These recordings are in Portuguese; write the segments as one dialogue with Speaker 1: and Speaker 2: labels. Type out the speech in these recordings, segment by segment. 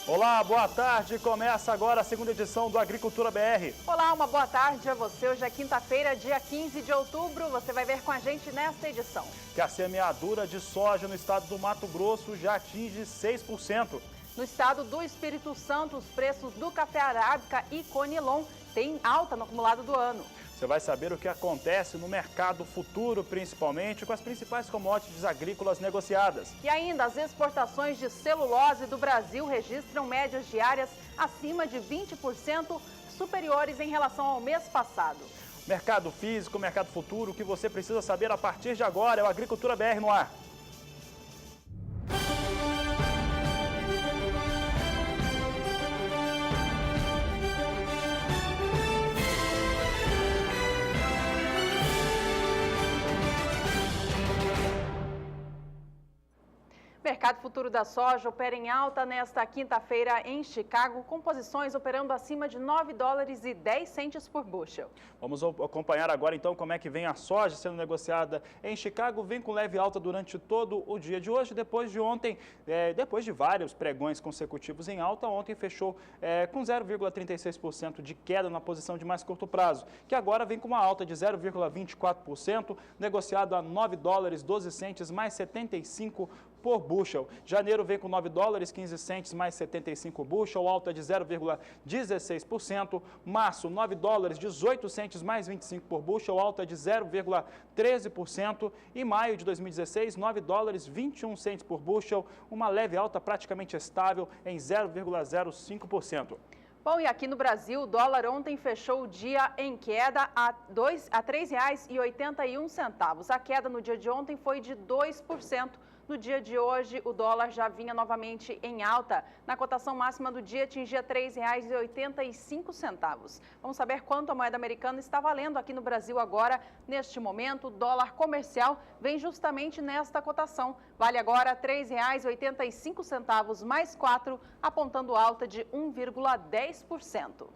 Speaker 1: Olá, boa tarde. Começa agora a segunda edição do Agricultura BR.
Speaker 2: Olá, uma boa tarde a você. Hoje é quinta-feira, dia 15 de outubro. Você vai ver com a gente nesta edição.
Speaker 1: Que a semeadura de soja no estado do Mato Grosso já atinge 6%.
Speaker 2: No estado do Espírito Santo, os preços do café arábica e conilon têm alta no acumulado do ano.
Speaker 1: Você vai saber o que acontece no mercado futuro, principalmente com as principais commodities agrícolas negociadas.
Speaker 2: E ainda, as exportações de celulose do Brasil registram médias diárias acima de 20% superiores em relação ao mês passado.
Speaker 1: Mercado físico, mercado futuro, o que você precisa saber a partir de agora é o Agricultura BR no ar.
Speaker 2: Mercado futuro da soja opera em alta nesta quinta-feira em Chicago, com posições operando acima de $9,10 por bushel.
Speaker 1: Vamos acompanhar agora então como é que vem a soja sendo negociada em Chicago. Vem com leve alta durante todo o dia de hoje, depois de ontem, depois de vários pregões consecutivos em alta. Ontem fechou com 0,36% de queda na posição de mais curto prazo, que agora vem com uma alta de 0,24%, negociado a $9,12 mais 75 por bushel. Janeiro vem com $9,15 mais 75 bushel, alta de 0,16%. Março, $9,18 mais 25 por bushel, alta de 0,13%. E maio de 2016, $9,21 por bushel, uma leve alta praticamente estável em 0,05%.
Speaker 2: Bom, e aqui no Brasil, o dólar ontem fechou o dia em queda a R$ 3,81. A queda no dia de ontem foi de 2%. No dia de hoje, o dólar já vinha novamente em alta. Na cotação máxima do dia, atingia R$ 3,85. Vamos saber quanto a moeda americana está valendo aqui no Brasil agora. Neste momento, o dólar comercial vem justamente nesta cotação. Vale agora R$ 3,85 mais 4, apontando alta de 1,10%.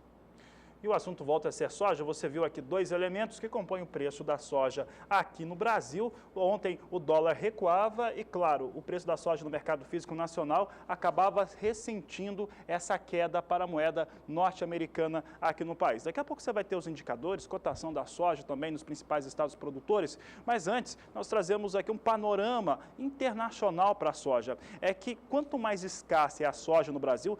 Speaker 1: E o assunto volta a ser soja. Você viu aqui dois elementos que compõem o preço da soja aqui no Brasil. Ontem o dólar recuava e, claro, o preço da soja no mercado físico nacional acabava ressentindo essa queda para a moeda norte-americana aqui no país. Daqui a pouco você vai ter os indicadores, cotação da soja também nos principais estados produtores. Mas antes, nós trazemos aqui um panorama internacional para a soja. É que quanto mais escassa é a soja no Brasil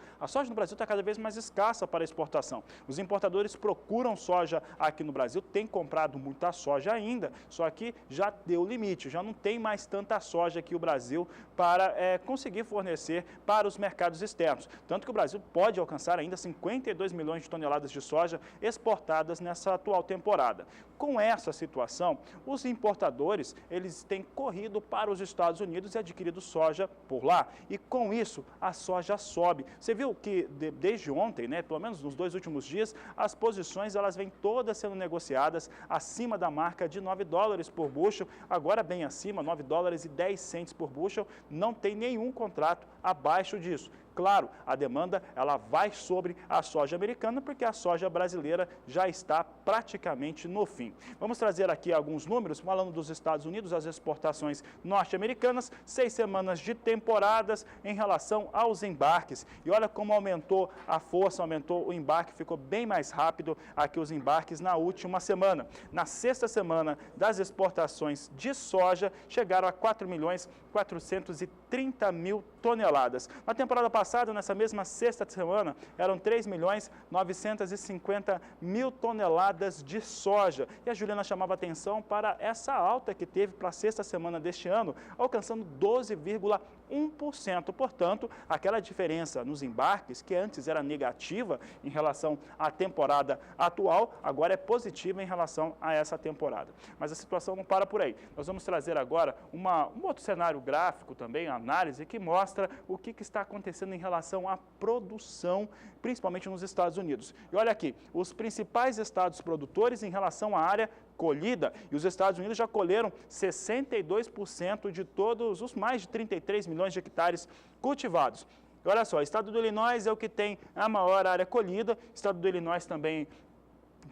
Speaker 1: está cada vez mais escassa para exportação. Os importadores procuram soja aqui no Brasil, tem comprado muita soja ainda, só que já deu limite, já não tem mais tanta soja aqui o Brasil para conseguir fornecer para os mercados externos. Tanto que o Brasil pode alcançar ainda 52 milhões de toneladas de soja exportadas nessa atual temporada. Com essa situação, os importadores eles têm corrido para os Estados Unidos e adquirido soja por lá. E com isso, a soja sobe. Você viu que desde ontem, pelo menos nos 2 últimos dias, as posições elas vêm todas sendo negociadas acima da marca de $9 por bushel, agora bem acima, $9,10 por bushel, não tem nenhum contrato abaixo disso. Claro, a demanda ela vai sobre a soja americana, porque a soja brasileira já está praticamente no fim. Vamos trazer aqui alguns números, falando dos Estados Unidos, as exportações norte-americanas, 6 semanas de temporadas em relação aos embarques. E olha como aumentou a força, aumentou o embarque, ficou bem mais rápido aqui os embarques na última semana. Na sexta semana das exportações de soja, chegaram a 4.430.000 toneladas. Na temporada passada, nessa mesma sexta semana, eram 3.950.000 toneladas de soja. E a Juliana chamava atenção para essa alta que teve para a sexta semana deste ano, alcançando 12,1%. Portanto, aquela diferença nos embarques, que antes era negativa em relação à temporada atual, agora é positiva em relação a essa temporada. Mas a situação não para por aí. Nós vamos trazer agora um outro cenário gráfico também, análise, que mostra o que está acontecendo em relação à produção, principalmente nos Estados Unidos. E olha aqui, os principais estados produtores em relação à área colhida, e os Estados Unidos já colheram 62% de todos os mais de 33 milhões de hectares cultivados. E olha só, o estado do Illinois é o que tem a maior área colhida, o estado do Illinois também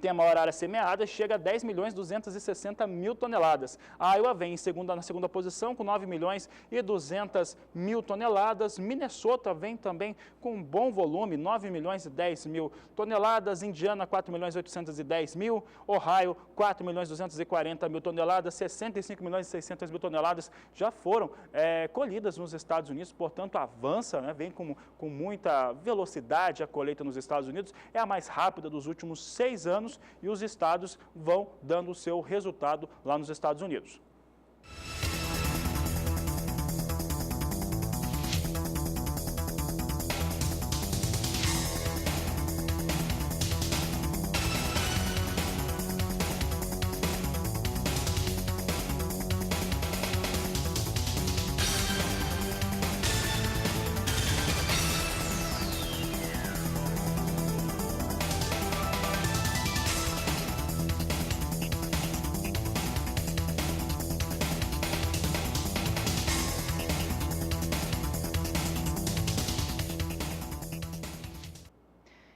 Speaker 1: tem a maior área semeada, chega a 10.260.000 toneladas. A Iowa vem na segunda posição com 9.200.000 toneladas. Minnesota vem também com um bom volume, 9.010.000 toneladas. Indiana, 4.810.000. Ohio, 4.240.000 toneladas. 65.600.000 toneladas já foram colhidas nos Estados Unidos, portanto avança, né? Vem com muita velocidade a colheita nos Estados Unidos. É a mais rápida dos últimos 6 anos e os estados vão dando o seu resultado lá nos Estados Unidos.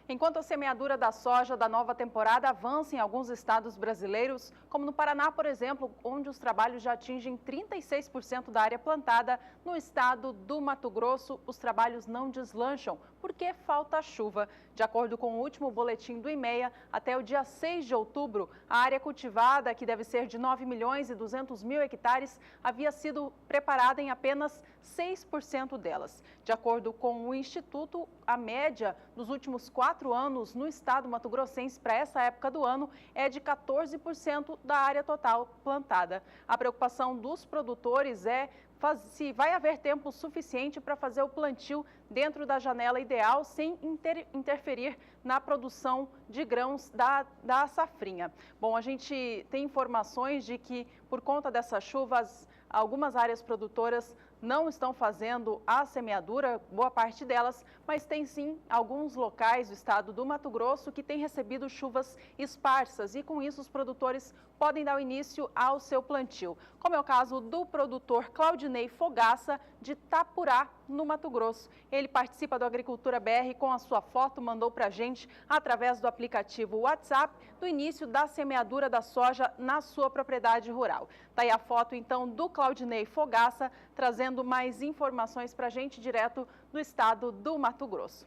Speaker 2: Enquanto a semeadura da soja da nova temporada avança em alguns estados brasileiros, como no Paraná, por exemplo, onde os trabalhos já atingem 36% da área plantada, no estado do Mato Grosso, os trabalhos não deslancham, porque falta chuva. De acordo com o último boletim do IMEA, até o dia 6 de outubro, a área cultivada, que deve ser de 9.200.000 hectares, havia sido preparada em apenas 6% delas. De acordo com o Instituto, a média dos últimos 4 anos no estado mato-grossense para essa época do ano é de 14% da área total plantada. A preocupação dos produtores é se vai haver tempo suficiente para fazer o plantio dentro da janela ideal sem interferir na produção de grãos da safrinha. Bom, a gente tem informações de que por conta dessas chuvas, algumas áreas produtoras não estão fazendo a semeadura, boa parte delas, mas tem sim alguns locais do estado do Mato Grosso que têm recebido chuvas esparsas e com isso os produtores podem dar o início ao seu plantio, como é o caso do produtor Claudinei Fogaça, de Tapurá, no Mato Grosso. Ele participa do Agricultura BR com a sua foto, mandou para a gente através do aplicativo WhatsApp, do início da semeadura da soja na sua propriedade rural. Está aí a foto então do Claudinei Fogaça, trazendo mais informações para a gente direto do estado do Mato Grosso.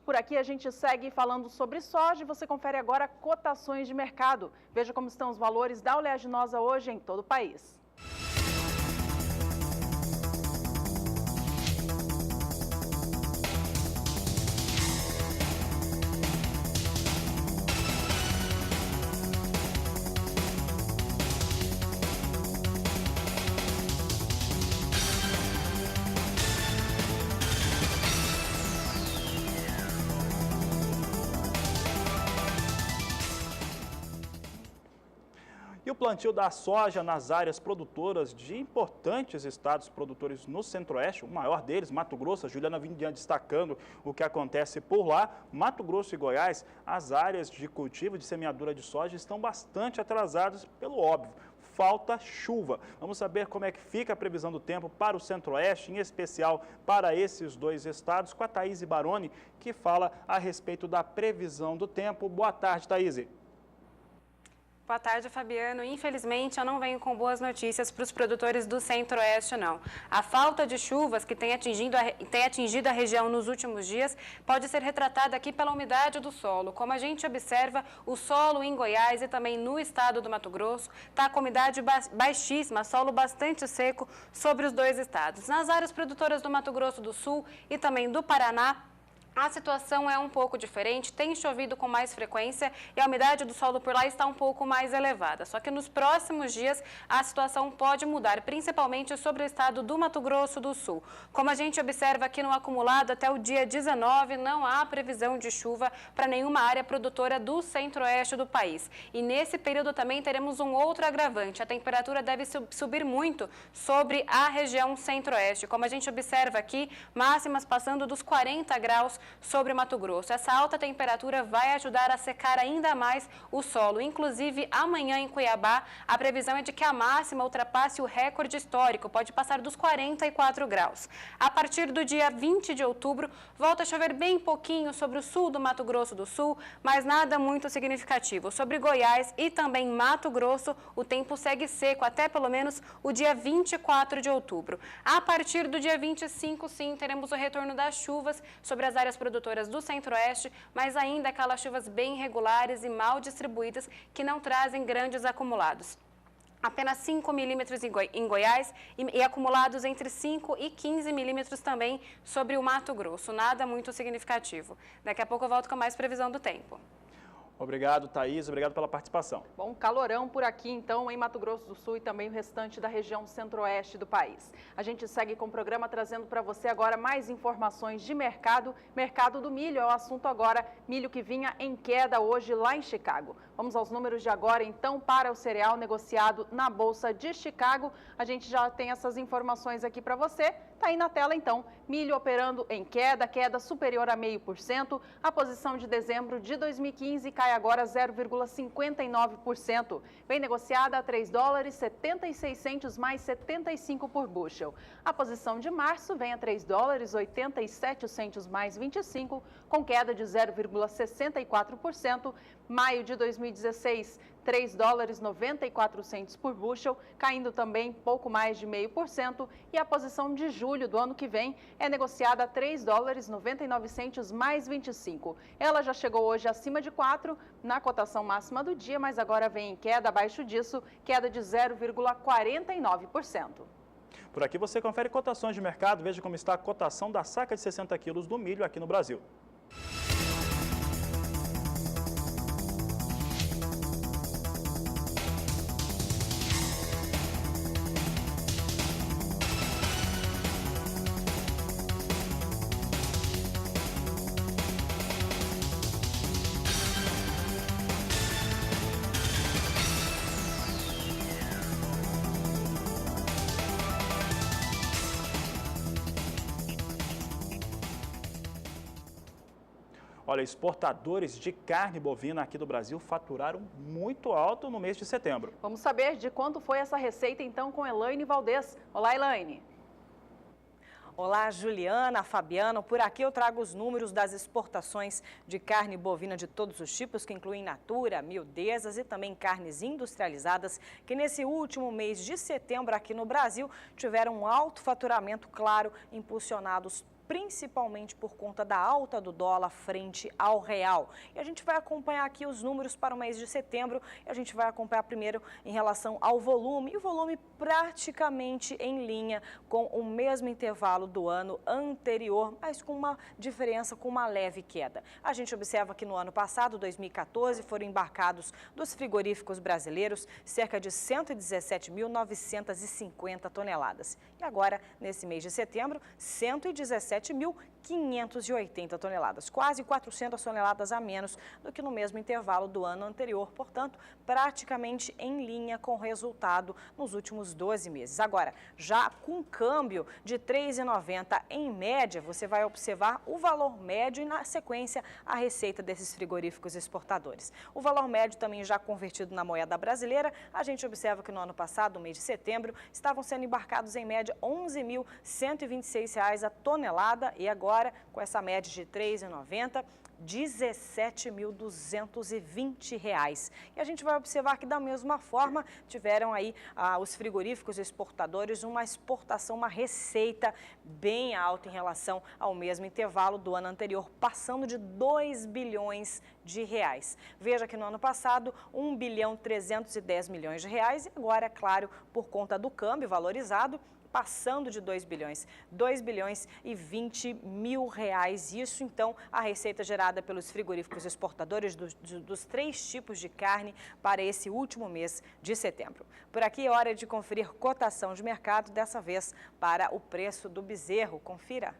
Speaker 2: Por aqui a gente segue falando sobre soja e você confere agora cotações de mercado. Veja como estão os valores da oleaginosa hoje em todo o país.
Speaker 1: E o plantio da soja nas áreas produtoras de importantes estados produtores no Centro-Oeste, o maior deles, Mato Grosso, a Juliana vinha destacando o que acontece por lá. Mato Grosso e Goiás, as áreas de cultivo de semeadura de soja estão bastante atrasadas, pelo óbvio. Falta chuva. Vamos saber como é que fica a previsão do tempo para o Centro-Oeste, em especial para esses dois estados, com a Thaís Baroni, que fala a respeito da previsão do tempo. Boa tarde, Thaís.
Speaker 3: Boa tarde, Fabiano. Infelizmente, eu não venho com boas notícias para os produtores do Centro-Oeste, não. A falta de chuvas que tem atingido a região nos últimos dias pode ser retratada aqui pela umidade do solo. Como a gente observa, o solo em Goiás e também no estado do Mato Grosso está com umidade baixíssima, solo bastante seco sobre os dois estados. Nas áreas produtoras do Mato Grosso do Sul e também do Paraná, a situação é um pouco diferente, tem chovido com mais frequência e a umidade do solo por lá está um pouco mais elevada. Só que nos próximos dias a situação pode mudar, principalmente sobre o estado do Mato Grosso do Sul. Como a gente observa aqui no acumulado, até o dia 19 não há previsão de chuva para nenhuma área produtora do Centro-Oeste do país. E nesse período também teremos um outro agravante, a temperatura deve subir muito sobre a região Centro-Oeste. Como a gente observa aqui, máximas passando dos 40 graus sobre o Mato Grosso. Essa alta temperatura vai ajudar a secar ainda mais o solo. Inclusive, amanhã em Cuiabá, a previsão é de que a máxima ultrapasse o recorde histórico, pode passar dos 44 graus. A partir do dia 20 de outubro, volta a chover bem pouquinho sobre o sul do Mato Grosso do Sul, mas nada muito significativo. Sobre Goiás e também Mato Grosso, o tempo segue seco até pelo menos o dia 24 de outubro. A partir do dia 25, sim, teremos o retorno das chuvas sobre as áreas produtoras do Centro-Oeste, mas ainda aquelas chuvas bem irregulares e mal distribuídas que não trazem grandes acumulados. Apenas 5 milímetros em Goiás e acumulados entre 5 e 15 milímetros também sobre o Mato Grosso. Nada muito significativo. Daqui a pouco eu volto com mais previsão do tempo.
Speaker 1: Obrigado, Thaís. Obrigado pela participação.
Speaker 2: Bom, calorão por aqui, então, em Mato Grosso do Sul e também o restante da região centro-oeste do país. A gente segue com o programa trazendo para você agora mais informações de mercado. Mercado do milho é o assunto agora. Milho que vinha em queda hoje lá em Chicago. Vamos aos números de agora, então, para o cereal negociado na Bolsa de Chicago. A gente já tem essas informações aqui para você. Está aí na tela, então. Milho operando em queda, queda superior a 0,5%. A posição de dezembro de 2015 cai agora 0,59%. Vem negociada a $3,76 mais 75 por bushel. A posição de março vem a $3,87 mais 25, com queda de 0,64%. Maio de 2016, $3,94 por bushel, caindo também pouco mais de 0,5%. E a posição de julho do ano que vem é negociada a $3,99 mais 25. Ela já chegou hoje acima de 4 na cotação máxima do dia, mas agora vem em queda abaixo disso, queda de 0,49%.
Speaker 1: Por aqui você confere cotações de mercado, veja como está a cotação da saca de 60 quilos do milho aqui no Brasil. Olha, exportadores de carne bovina aqui do Brasil faturaram muito alto no mês de setembro.
Speaker 2: Vamos saber de quanto foi essa receita, então, com Elaine Valdez. Olá, Elaine.
Speaker 4: Olá, Juliana, Fabiano. Por aqui eu trago os números das exportações de carne bovina de todos os tipos, que incluem natura, miudezas e também carnes industrializadas, que nesse último mês de setembro aqui no Brasil tiveram um alto faturamento, claro, impulsionados principalmente por conta da alta do dólar frente ao real. E a gente vai acompanhar aqui os números para o mês de setembro e a gente vai acompanhar primeiro em relação ao volume, e o volume praticamente em linha com o mesmo intervalo do ano anterior, mas com uma diferença, com uma leve queda. A gente observa que no ano passado, 2014, foram embarcados dos frigoríficos brasileiros cerca de 117.950 toneladas. E agora, nesse mês de setembro, 117.580 toneladas, quase 400 toneladas a menos do que no mesmo intervalo do ano anterior, portanto, praticamente em linha com o resultado nos últimos 12 meses. Agora, já com câmbio de R$ 3,90 em média, você vai observar o valor médio e, na sequência, a receita desses frigoríficos exportadores. O valor médio também já convertido na moeda brasileira, a gente observa que no ano passado, no mês de setembro, estavam sendo embarcados em média R$ 11.126 a tonelada e agora, com essa média de R$ 3,90, R$ 17.220. E a gente vai observar que, da mesma forma, tiveram aí os frigoríficos exportadores uma exportação, uma receita bem alta em relação ao mesmo intervalo do ano anterior, passando de 2 bilhões de reais. Veja que no ano passado, 1.310 bilhões de reais e agora, é claro, por conta do câmbio valorizado, passando de 2 bilhões e 20 mil reais. Isso, então, a receita gerada pelos frigoríficos exportadores dos 3 tipos de carne para esse último mês de setembro. Por aqui é hora de conferir cotação de mercado, dessa vez para o preço do bezerro. Confira.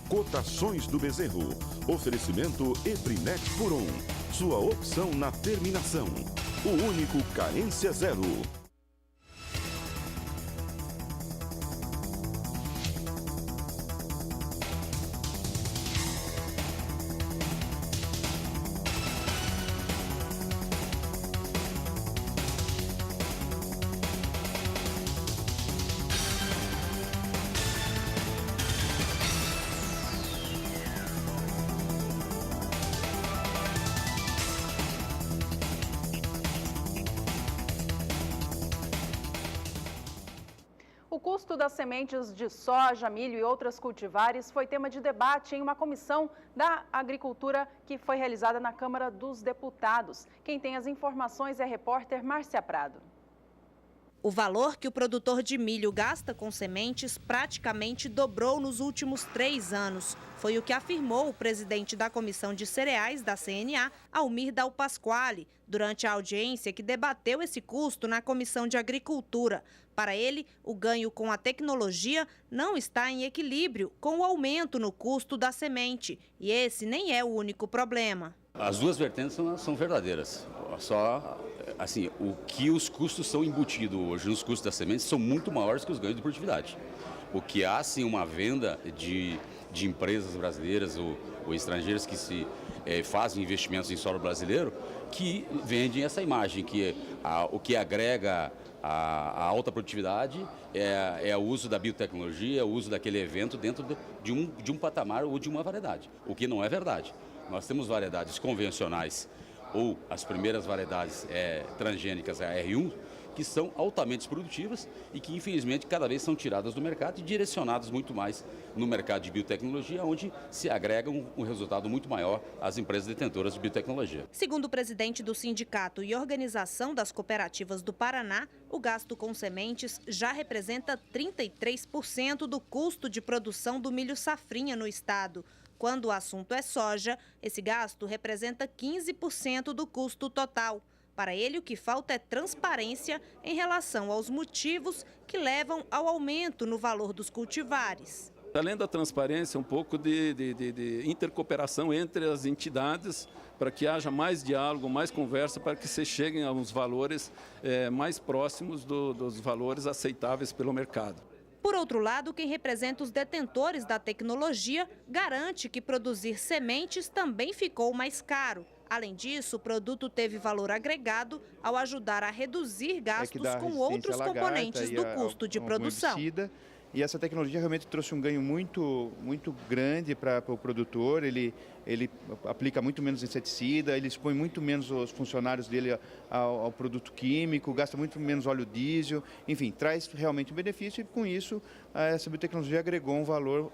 Speaker 5: Cotações do bezerro. Oferecimento Eprinet por 1. Sua opção na terminação. O único carência zero.
Speaker 2: O custo das sementes de soja, milho e outras cultivares foi tema de debate em uma comissão da Agricultura que foi realizada na Câmara dos Deputados. Quem tem as informações é a repórter Márcia Prado.
Speaker 6: O valor que o produtor de milho gasta com sementes praticamente dobrou nos últimos 3 anos. Foi o que afirmou o presidente da Comissão de Cereais da CNA, Almir Dal Pasquale, durante a audiência que debateu esse custo na Comissão de Agricultura. Para ele, o ganho com a tecnologia não está em equilíbrio com o aumento no custo da semente. E esse nem é o único problema.
Speaker 7: As duas vertentes são verdadeiras. Só assim, o que os custos são embutidos hoje nos custos das sementes são muito maiores que os ganhos de produtividade. O que há, sim, uma venda de empresas brasileiras ou estrangeiras que fazem investimentos em solo brasileiro, que vendem essa imagem, que o que agrega a alta produtividade é o uso da biotecnologia, o uso daquele evento dentro de um patamar ou de uma variedade, o que não é verdade. Nós temos variedades convencionais ou as primeiras variedades transgênicas, a R1, que são altamente produtivas e que, infelizmente, cada vez são tiradas do mercado e direcionadas muito mais no mercado de biotecnologia, onde se agrega um resultado muito maior às empresas detentoras de biotecnologia.
Speaker 6: Segundo o presidente do Sindicato e Organização das Cooperativas do Paraná, o gasto com sementes já representa 33% do custo de produção do milho safrinha no estado. Quando o assunto é soja, esse gasto representa 15% do custo total. Para ele, o que falta é transparência em relação aos motivos que levam ao aumento no valor dos cultivares.
Speaker 8: Além da transparência, um pouco de intercooperação entre as entidades para que haja mais diálogo, mais conversa, para que se cheguem a uns valores mais próximos dos valores aceitáveis pelo mercado.
Speaker 6: Por outro lado, quem representa os detentores da tecnologia garante que produzir sementes também ficou mais caro. Além disso, o produto teve valor agregado ao ajudar a reduzir gastos com outros componentes do custo de produção.
Speaker 9: E essa tecnologia realmente trouxe um ganho muito grande para o produtor. Ele aplica muito menos inseticida, ele expõe muito menos os funcionários dele ao produto químico, gasta muito menos óleo diesel, enfim, traz realmente um benefício e com isso essa biotecnologia agregou um valor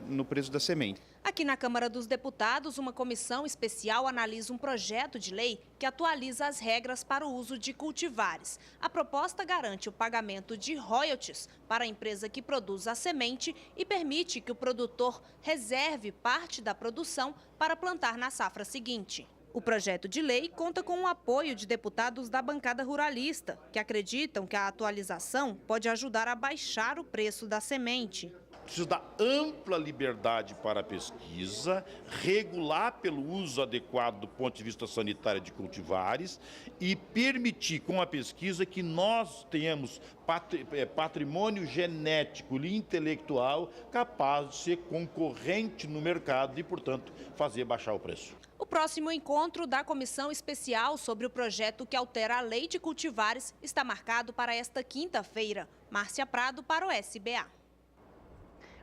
Speaker 9: no preço da semente.
Speaker 6: Aqui na Câmara dos Deputados, uma comissão especial analisa um projeto de lei que atualiza as regras para o uso de cultivares. A proposta garante o pagamento de royalties para a empresa que produz a semente e permite que o produtor reserve parte da produção para plantar na safra seguinte. O projeto de lei conta com o apoio de deputados da bancada ruralista, que acreditam que a atualização pode ajudar a baixar o preço da semente.
Speaker 10: Precisa dar ampla liberdade para a pesquisa, regular pelo uso adequado do ponto de vista sanitário de cultivares e permitir com a pesquisa que nós tenhamos patrimônio genético e intelectual capaz de ser concorrente no mercado e, portanto, fazer baixar o preço.
Speaker 6: O próximo encontro da Comissão Especial sobre o projeto que altera a Lei de Cultivares está marcado para esta quinta-feira. Márcia Prado para o SBA.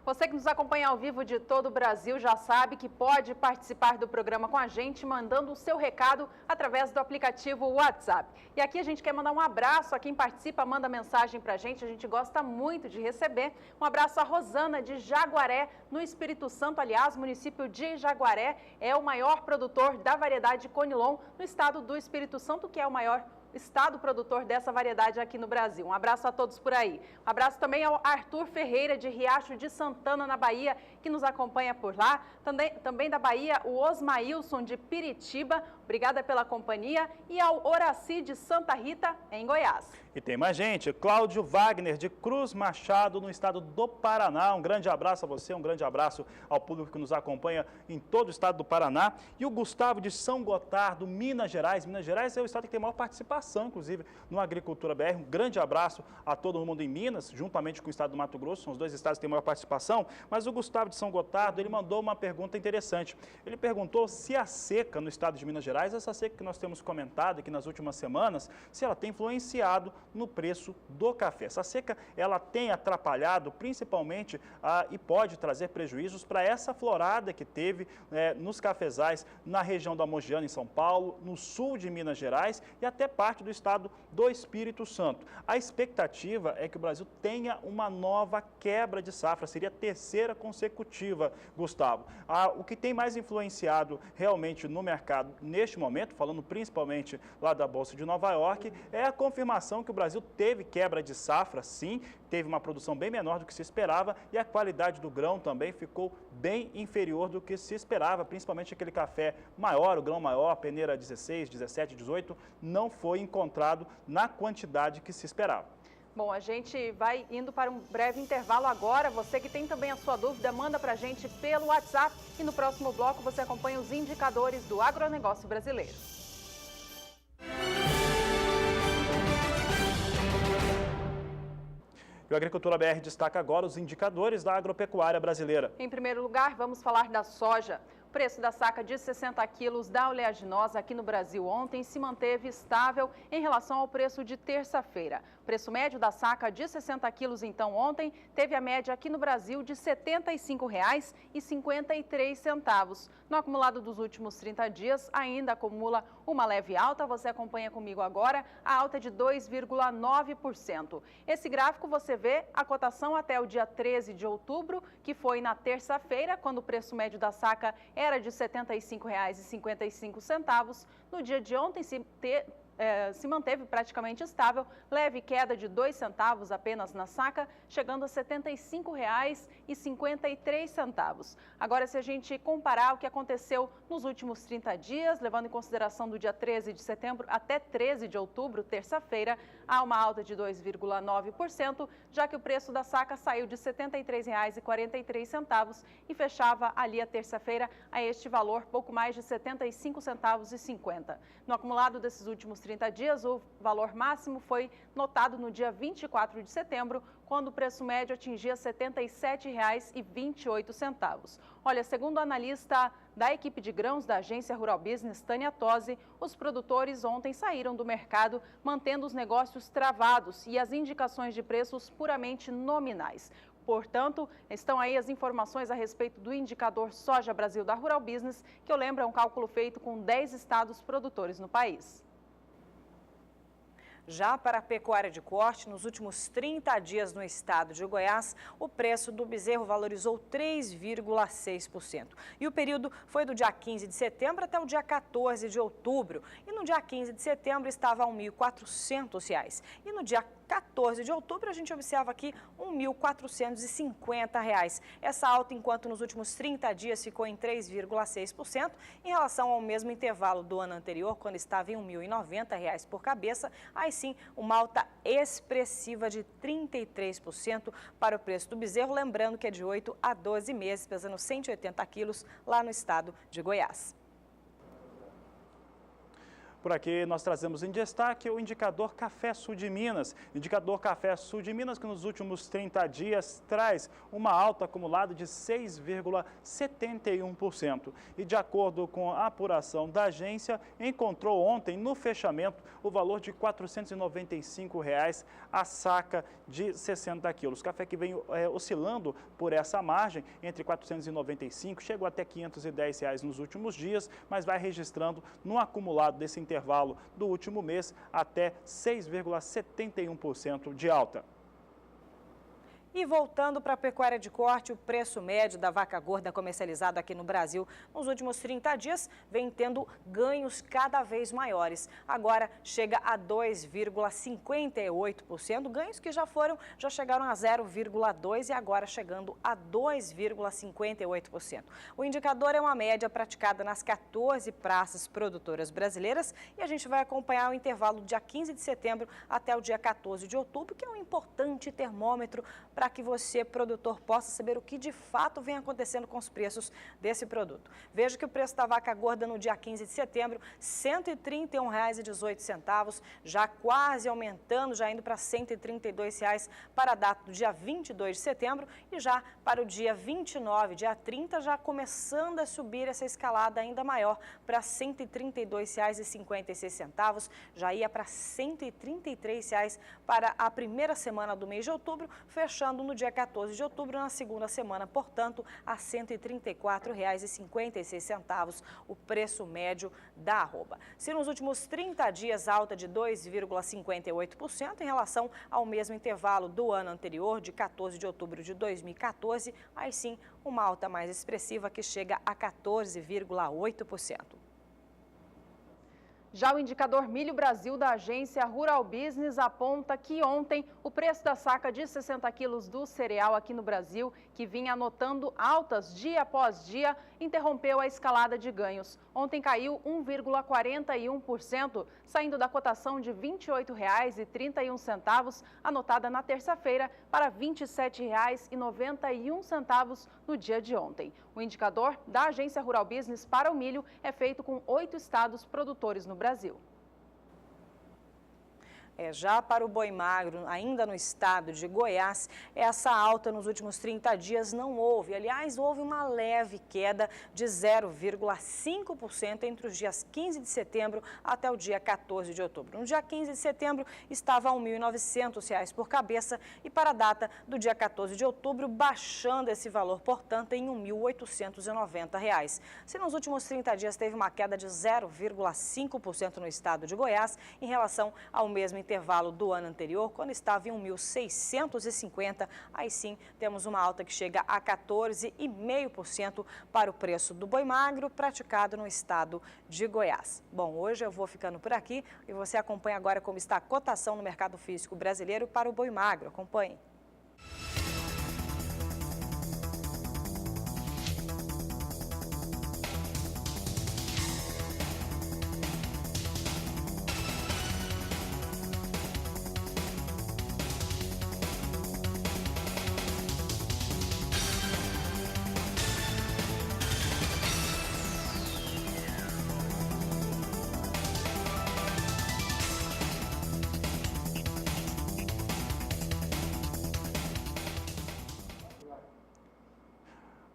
Speaker 2: Você que nos acompanha ao vivo de todo o Brasil já sabe que pode participar do programa com a gente, mandando o seu recado através do aplicativo WhatsApp. E aqui a gente quer mandar um abraço a quem participa, manda mensagem pra gente, a gente gosta muito de receber. Um abraço a Rosana de Jaguaré, no Espírito Santo. Aliás, o município de Jaguaré é o maior produtor da variedade Conilon no estado do Espírito Santo, que é o maior estado produtor dessa variedade aqui no Brasil. Um abraço a todos por aí. Um abraço também ao Arthur Ferreira, de Riacho de Santana, na Bahia, que nos acompanha por lá. Também da Bahia, o Osmailson, de Piritiba. Obrigada pela companhia. E ao Horaci, de Santa Rita, em Goiás.
Speaker 1: E tem mais gente, Cláudio Wagner, de Cruz Machado, no estado do Paraná. Um grande abraço a você, um grande abraço ao público que nos acompanha em todo o estado do Paraná. E o Gustavo, de São Gotardo, Minas Gerais. Minas Gerais é o estado que tem maior participação, inclusive, no Agricultura BR. Um grande abraço a todo mundo em Minas, juntamente com o estado do Mato Grosso. São os dois estados que têm maior participação. Mas o Gustavo, de São Gotardo, ele mandou uma pergunta interessante. Ele perguntou se a seca no estado de Minas Gerais Gerais, essa seca que nós temos comentado aqui nas últimas semanas, se ela tem influenciado no preço do café. Essa seca, ela tem atrapalhado principalmente e pode trazer prejuízos para essa florada que teve nos cafezais na região da Mogiana, em São Paulo, no sul de Minas Gerais e até parte do estado do Espírito Santo. A expectativa é que o Brasil tenha uma nova quebra de safra, seria a terceira consecutiva, Gustavo. O que tem mais influenciado realmente no mercado neste momento, falando principalmente lá da Bolsa de Nova York, é a confirmação que o Brasil teve quebra de safra, sim, teve uma produção bem menor do que se esperava e a qualidade do grão também ficou bem inferior do que se esperava, principalmente aquele café maior, o grão maior, a peneira 16, 17, 18, não foi encontrado na quantidade que se esperava.
Speaker 2: Bom, a gente vai indo para um breve intervalo agora. Você que tem também a sua dúvida, manda para a gente pelo WhatsApp e no próximo bloco você acompanha os indicadores do agronegócio brasileiro.
Speaker 1: E o Agricultura BR destaca agora os indicadores da agropecuária brasileira.
Speaker 2: Em primeiro lugar, vamos falar da soja. O preço da saca de 60 quilos da oleaginosa aqui no Brasil ontem se manteve estável em relação ao preço de terça-feira. O preço médio da saca de 60 quilos, então, ontem, teve a média aqui no Brasil de R$ 75,53. No acumulado dos últimos 30 dias, ainda acumula uma leve alta. Você acompanha comigo agora a alta de 2,9%. Esse gráfico você vê a cotação até o dia 13 de outubro, que foi na terça-feira, quando o preço médio da saca era de R$ 75,55. No dia de ontem se manteve praticamente estável, leve queda de 2 centavos apenas na saca, chegando a R$ 75,53. Agora, se a gente comparar o que aconteceu nos últimos 30 dias, levando em consideração do dia 13 de setembro até 13 de outubro, terça-feira, há uma alta de 2,9%, já que o preço da saca saiu de R$ 73,43 e fechava ali a terça-feira a este valor, pouco mais de R$ 75,50. No acumulado desses últimos 30 dias, o valor máximo foi notado no dia 24 de setembro, quando o preço médio atingia R$ 77,28. Olha, segundo o analista da equipe de grãos da agência Rural Business, Tânia Tosi, os produtores ontem saíram do mercado mantendo os negócios travados e as indicações de preços puramente nominais. Portanto, estão aí as informações a respeito do indicador Soja Brasil da Rural Business, que eu lembro é um cálculo feito com 10 estados produtores no país.
Speaker 4: Já para a pecuária de corte, nos últimos 30 dias no estado de Goiás, o preço do bezerro valorizou 3,6%. E o período foi do dia 15 de setembro até o dia 14 de outubro. E no dia 15 de setembro estava a R$ 1.400. E no dia 14 de outubro, a gente observa aqui R$ 1.450. Essa alta, enquanto nos últimos 30 dias ficou em 3,6%, em relação ao mesmo intervalo do ano anterior, quando estava em R$ 1.090 por cabeça, aí sim, uma alta expressiva de 33% para o preço do bezerro, lembrando que é de 8 a 12 meses, pesando 180 quilos lá no estado de Goiás.
Speaker 1: Por aqui nós trazemos em destaque o indicador Café Sul de Minas. Indicador Café Sul de Minas que nos últimos 30 dias traz uma alta acumulada de 6,71%. E de acordo com a apuração da agência, encontrou ontem no fechamento o valor de R$ 495 a saca de 60 quilos. Café que vem oscilando por essa margem entre 495, chegou até R$ 510 nos últimos dias, mas vai registrando no acumulado desse intervalo do último mês até 6,71% de alta.
Speaker 4: E voltando para a pecuária de corte, o preço médio da vaca gorda comercializada aqui no Brasil nos últimos 30 dias vem tendo ganhos cada vez maiores. Agora chega a 2,58%, ganhos que já chegaram a 0,2% e agora chegando a 2,58%. O indicador é uma média praticada nas 14 praças produtoras brasileiras e a gente vai acompanhar o intervalo do dia 15 de setembro até o dia 14 de outubro, que é um importante termômetro para para que você, produtor, possa saber o que de fato vem acontecendo com os preços desse produto. Veja que o preço da vaca gorda no dia 15 de setembro, R$ 131,18, já quase aumentando, já indo para R$ 132 para a data do dia 22 de setembro e já para o dia 29, dia 30, já começando a subir essa escalada ainda maior para R$ 132,56, já ia para R$ 133 para a primeira semana do mês de outubro, fechando no dia 14 de outubro, na segunda semana, portanto, a R$ 134,56 o preço médio da arroba. Se nos últimos 30 dias alta de 2,58% em relação ao mesmo intervalo do ano anterior, de 14 de outubro de 2014, aí sim uma alta mais expressiva que chega a 14,8%.
Speaker 2: Já o indicador Milho Brasil da agência Rural Business aponta que ontem o preço da saca de 60 quilos do cereal aqui no Brasil, que vinha anotando altas dia após dia, interrompeu a escalada de ganhos. Ontem caiu 1,41%, saindo da cotação de R$ 28,31, anotada na terça-feira, para R$ 27,91 no dia de ontem. O indicador da agência Rural Business para o milho é feito com 8 estados produtores no Brasil.
Speaker 4: Já para o boi magro, ainda no estado de Goiás, essa alta nos últimos 30 dias não houve. Aliás, houve uma leve queda de 0,5% entre os dias 15 de setembro até o dia 14 de outubro. No dia 15 de setembro, estava a R$ 1.900 por cabeça e para a data do dia 14 de outubro, baixando esse valor, portanto, em R$ 1.890. Se nos últimos 30 dias teve uma queda de 0,5% no estado de Goiás, em relação ao mesmo intervalo do ano anterior, quando estava em 1.650, aí sim temos uma alta que chega a 14,5% para o preço do boi magro praticado no estado de Goiás. Bom, hoje eu vou ficando por aqui e você acompanha agora como está a cotação no mercado físico brasileiro para o boi magro. Acompanhe.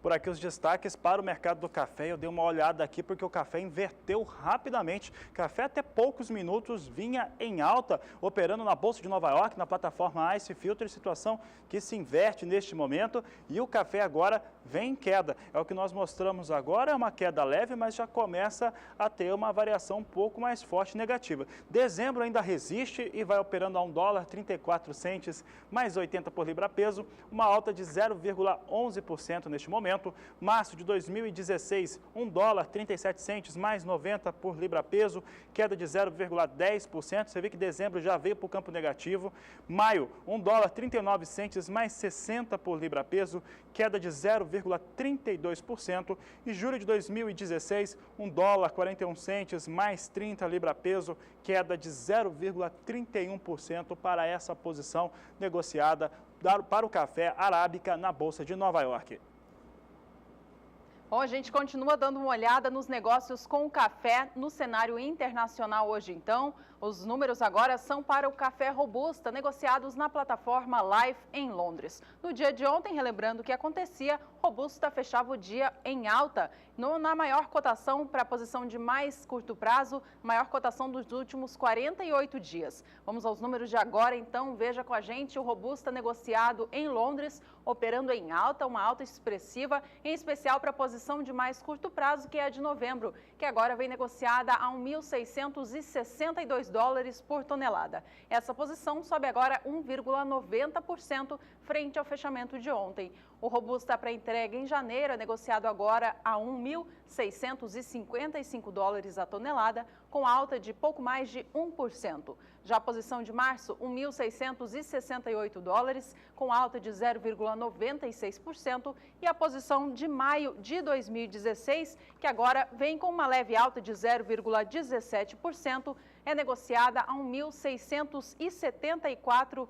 Speaker 1: Por aqui os destaques para o mercado do café. Eu dei uma olhada aqui porque o café inverteu rapidamente. Café até poucos minutos vinha em alta, operando na Bolsa de Nova York, na plataforma Ice Filter, situação que se inverte neste momento. E o café agora vem em queda. É o que nós mostramos agora, é uma queda leve, mas já começa a ter uma variação um pouco mais forte negativa. Dezembro ainda resiste e vai operando a $1,34 mais 80 por libra peso, uma alta de 0,11% neste momento. Março de 2016, $1,37 mais 90 por libra peso, queda de 0,10%. Você vê que dezembro já veio para o campo negativo. Maio, $1,39 mais 60 por libra peso, queda de 0,32%. E julho de 2016, $1,41 mais 30 libra peso, queda de 0,31% para essa posição negociada para o café arábica na Bolsa de Nova York.
Speaker 2: Bom, a gente continua dando uma olhada nos negócios com o café no cenário internacional hoje, então. Os números agora são para o café robusta, negociados na plataforma Life em Londres. No dia de ontem, relembrando o que acontecia, robusta fechava o dia em alta, na maior cotação para a posição de mais curto prazo, maior cotação dos últimos 48 dias. Vamos aos números de agora, então, veja com a gente o robusta negociado em Londres, operando em alta, uma alta expressiva, em especial para a posição de mais curto prazo, que é a de novembro, que agora vem negociada a $1.662 por tonelada. Essa posição sobe agora 1,90% frente ao fechamento de ontem. O robusta para entrega em janeiro é negociado agora a $1.655 a tonelada, com alta de pouco mais de 1%. Já a posição de março, $1.668, com alta de 0,96%. E a posição de maio de 2016, que agora vem com uma leve alta de 0,17%, é negociada a $1.674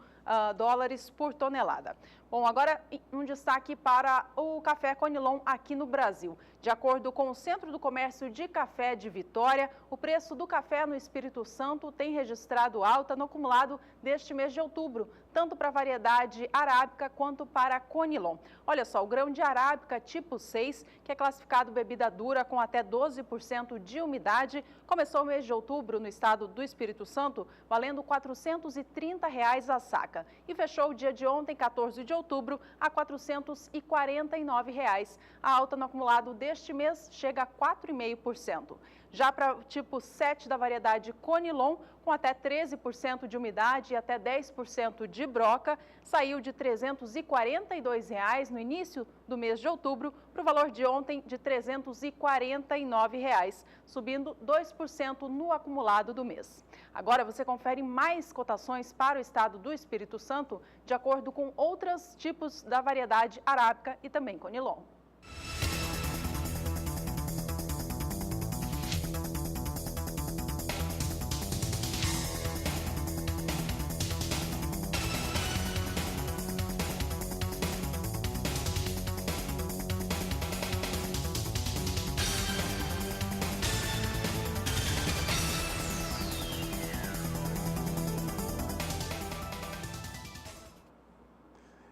Speaker 2: dólares por tonelada. Bom, agora um destaque para o café Conilon aqui no Brasil. De acordo com o Centro do Comércio de Café de Vitória, o preço do café no Espírito Santo tem registrado alta no acumulado deste mês de outubro, tanto para a variedade arábica quanto para Conilon. Olha só, o grão de arábica tipo 6, que é classificado bebida dura com até 12% de umidade, começou o mês de outubro no estado do Espírito Santo, valendo R$ 430 a saca. E fechou o dia de ontem, 14 de outubro, a R$ 449. A alta no acumulado deste mês chega a 4,5%. Já para o tipo 7 da variedade Conilon, com até 13% de umidade e até 10% de broca, saiu de R$ 342 no início do mês de outubro para o valor de ontem de R$ 349, subindo 2% no acumulado do mês. Agora você confere mais cotações para o estado do Espírito Santo, de acordo com outros tipos da variedade arábica e também Conilon.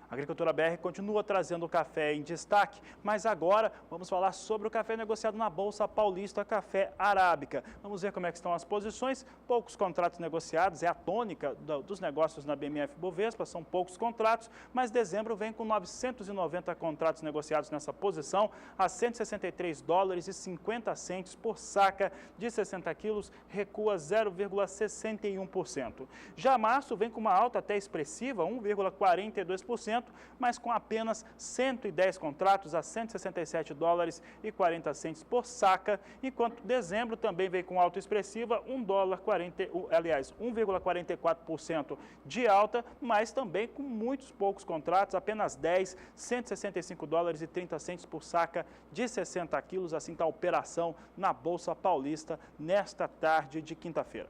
Speaker 1: A Agricultura BR continua trazendo o café em destaque, mas agora vamos falar sobre o café negociado na Bolsa Paulista, café arábica. Vamos ver como é que estão as posições. Poucos contratos negociados, é a tônica dos negócios na BMF Bovespa, são poucos contratos, mas dezembro vem com 990 contratos negociados nessa posição, a 163 dólares e 50 centes por saca de 60 quilos, recua 0,61%. Já março vem com uma alta até expressiva, 1,42%, mas com apenas 110 contratos a 167 dólares e 40 centes por saca, enquanto dezembro também vem com alta expressiva, 1,44% de alta, mas também com muitos poucos contratos, apenas 10, 165 dólares e 30 centes por saca de 60 quilos, assim está a operação na Bolsa Paulista nesta tarde de quinta-feira.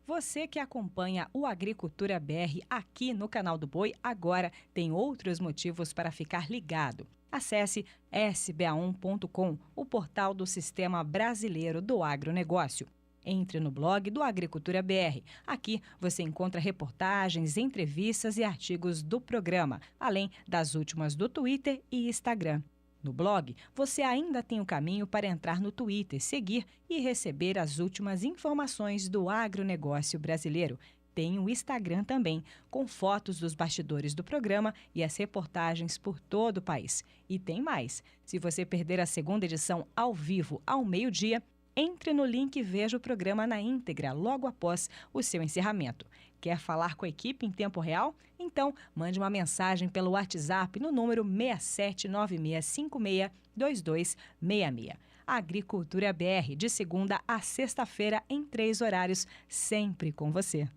Speaker 4: Você que acompanha o Agricultura BR aqui no canal do Boi, agora tem outros motivos para ficar ligado. Acesse sba1.com, o portal do Sistema Brasileiro do Agronegócio. Entre no blog do Agricultura BR. Aqui você encontra reportagens, entrevistas e artigos do programa, além das últimas do Twitter e Instagram. No blog, você ainda tem o caminho para entrar no Twitter, seguir e receber as últimas informações do agronegócio brasileiro. Tem o Instagram também, com fotos dos bastidores do programa e as reportagens por todo o país. E tem mais. Se você perder a segunda edição ao vivo ao meio-dia, entre no link e veja o programa na íntegra logo após o seu encerramento. Quer falar com a equipe em tempo real? Então, mande uma mensagem pelo WhatsApp no número 6796562266. Agricultura BR, de segunda a sexta-feira, em 3 horários, sempre com você.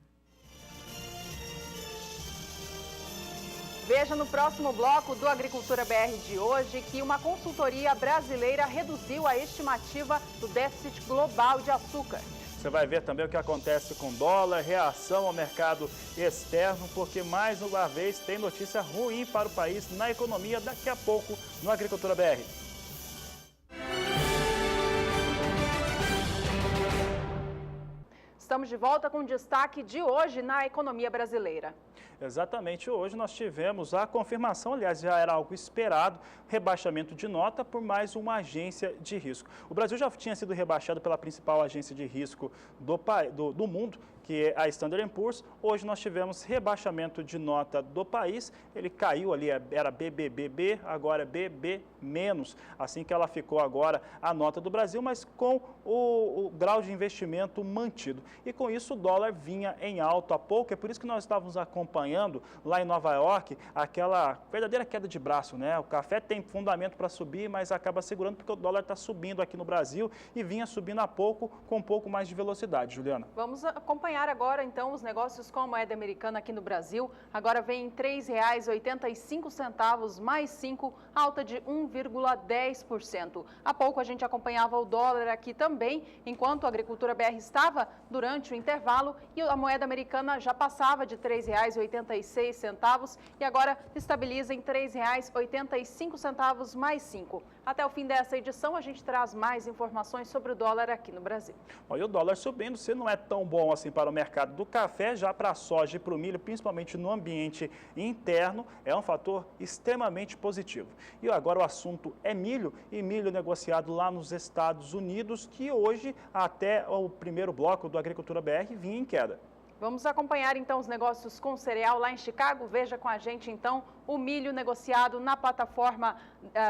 Speaker 2: Veja no próximo bloco do Agricultura BR de hoje que uma consultoria brasileira reduziu a estimativa do déficit global de açúcar.
Speaker 1: Você vai ver também o que acontece com dólar, reação ao mercado externo, porque mais uma vez tem notícia ruim para o país na economia daqui a pouco no Agricultura BR.
Speaker 2: Estamos de volta com o destaque de hoje na economia brasileira.
Speaker 1: Exatamente, hoje nós tivemos a confirmação, aliás, já era algo esperado, rebaixamento de nota por mais uma agência de risco. O Brasil já tinha sido rebaixado pela principal agência de risco do mundo, que é a Standard & Poor's. Hoje nós tivemos rebaixamento de nota do país, ele caiu ali, era BBBB, agora é BB-, assim que ela ficou agora a nota do Brasil, mas com o grau de investimento mantido. E com isso o dólar vinha em alta há pouco, é por isso que nós estávamos acompanhando lá em Nova York aquela verdadeira queda de braço, né? O café tem fundamento para subir, mas acaba segurando porque o dólar está subindo aqui no Brasil e vinha subindo há pouco com um pouco mais de velocidade, Juliana.
Speaker 2: Vamos acompanhar acompanhar agora, então, os negócios com a moeda americana aqui no Brasil. Agora vem em R$ 3,85 mais 5, alta de 1,10%. Há pouco a gente acompanhava o dólar aqui também, enquanto a Agricultura BR estava durante o intervalo e a moeda americana já passava de R$ 3,86 e agora estabiliza em R$ 3,85 mais 5. Até o fim dessa edição, a gente traz mais informações sobre o dólar aqui no Brasil.
Speaker 1: Bom, e o dólar subindo, se não é tão bom assim para o mercado do café, já para a soja e para o milho, principalmente no ambiente interno, é um fator extremamente positivo. E agora o assunto é milho, e milho negociado lá nos Estados Unidos, que hoje, até o primeiro bloco do Agricultura BR, vinha em queda.
Speaker 2: Vamos acompanhar então os negócios com cereal lá em Chicago. Veja com a gente então o milho negociado na plataforma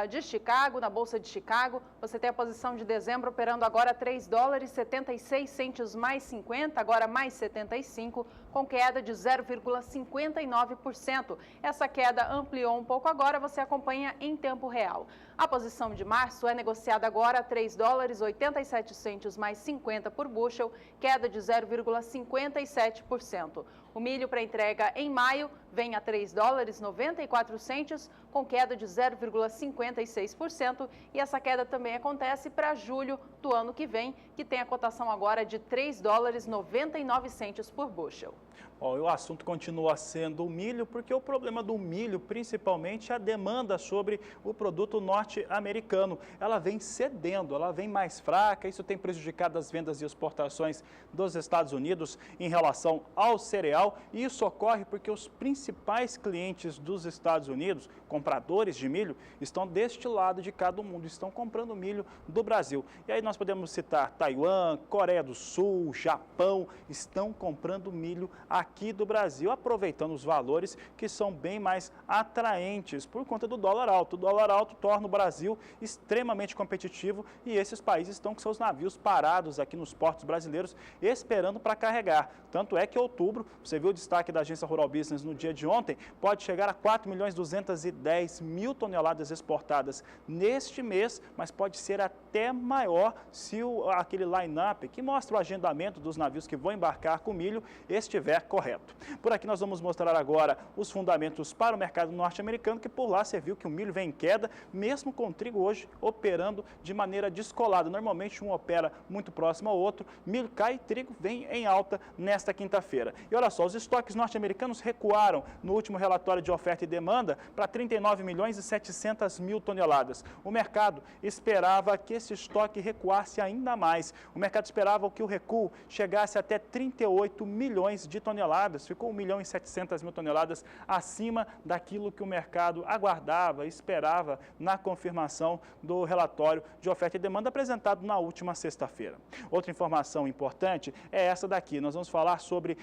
Speaker 2: de Chicago, na Bolsa de Chicago. Você tem a posição de dezembro operando agora $3,76 mais 50, agora mais 75, com queda de 0,59%. Essa queda ampliou um pouco agora, você acompanha em tempo real. A posição de março é negociada agora a $3,87 mais 50 por bushel, queda de 0,57%. O milho para entrega em maio vem a $3,94, com queda de 0,56%. E essa queda também acontece para julho do ano que vem, que tem a cotação agora de $3,99 por bushel.
Speaker 1: Bom, e o assunto continua sendo o milho, porque o problema do milho, principalmente, é a demanda sobre o produto norte-americano. Ela vem cedendo, ela vem mais fraca, isso tem prejudicado as vendas e exportações dos Estados Unidos em relação ao cereal. E isso ocorre porque os principais clientes dos Estados Unidos, compradores de milho, estão deste lado de cada mundo, estão comprando milho do Brasil. E aí nós podemos citar Taiwan, Coreia do Sul, Japão, estão comprando milho aqui do Brasil, aproveitando os valores que são bem mais atraentes por conta do dólar alto. O dólar alto torna o Brasil extremamente competitivo e esses países estão com seus navios parados aqui nos portos brasileiros esperando para carregar. Tanto é que em outubro, você viu o destaque da Agência Rural Business no dia de ontem, pode chegar a 4.210.000 toneladas exportadas neste mês, mas pode ser até maior se aquele line-up que mostra o agendamento dos navios que vão embarcar com milho estiver correto. Por aqui nós vamos mostrar agora os fundamentos para o mercado norte-americano, que por lá você viu que o milho vem em queda, mesmo com o trigo hoje operando de maneira descolada. Normalmente um opera muito próximo ao outro, milho cai e trigo vem em alta nesta quinta-feira. E olha só, os estoques norte-americanos recuaram no último relatório de oferta e demanda para 39.700.000 toneladas. O mercado esperava que esse estoque recuasse ainda mais. O mercado esperava que o recuo chegasse até 38 milhões de toneladas, ficou 1.700.000 toneladas acima daquilo que o mercado aguardava, esperava na confirmação do relatório de oferta e demanda apresentado na última sexta-feira. Outra informação importante é essa daqui. Nós vamos falar sobre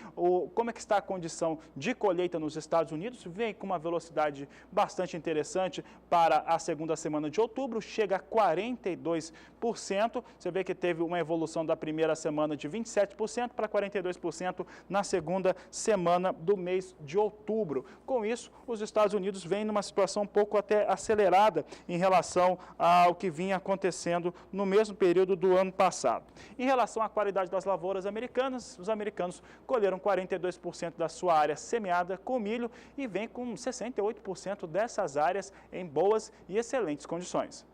Speaker 1: como é que está a condição de colheita nos Estados Unidos. Vem com uma velocidade bastante interessante para a segunda semana de outubro, chega a 42%. Você vê que teve uma evolução da primeira semana de 27% para 42% na segunda semana do mês de outubro. Com isso, os Estados Unidos vêm numa situação um pouco até acelerada em relação ao que vinha acontecendo no mesmo período do ano passado. Em relação à qualidade das lavouras americanas, os americanos colheram 42% da sua área semeada com milho e vem com 68% dessas áreas em boas e excelentes condições.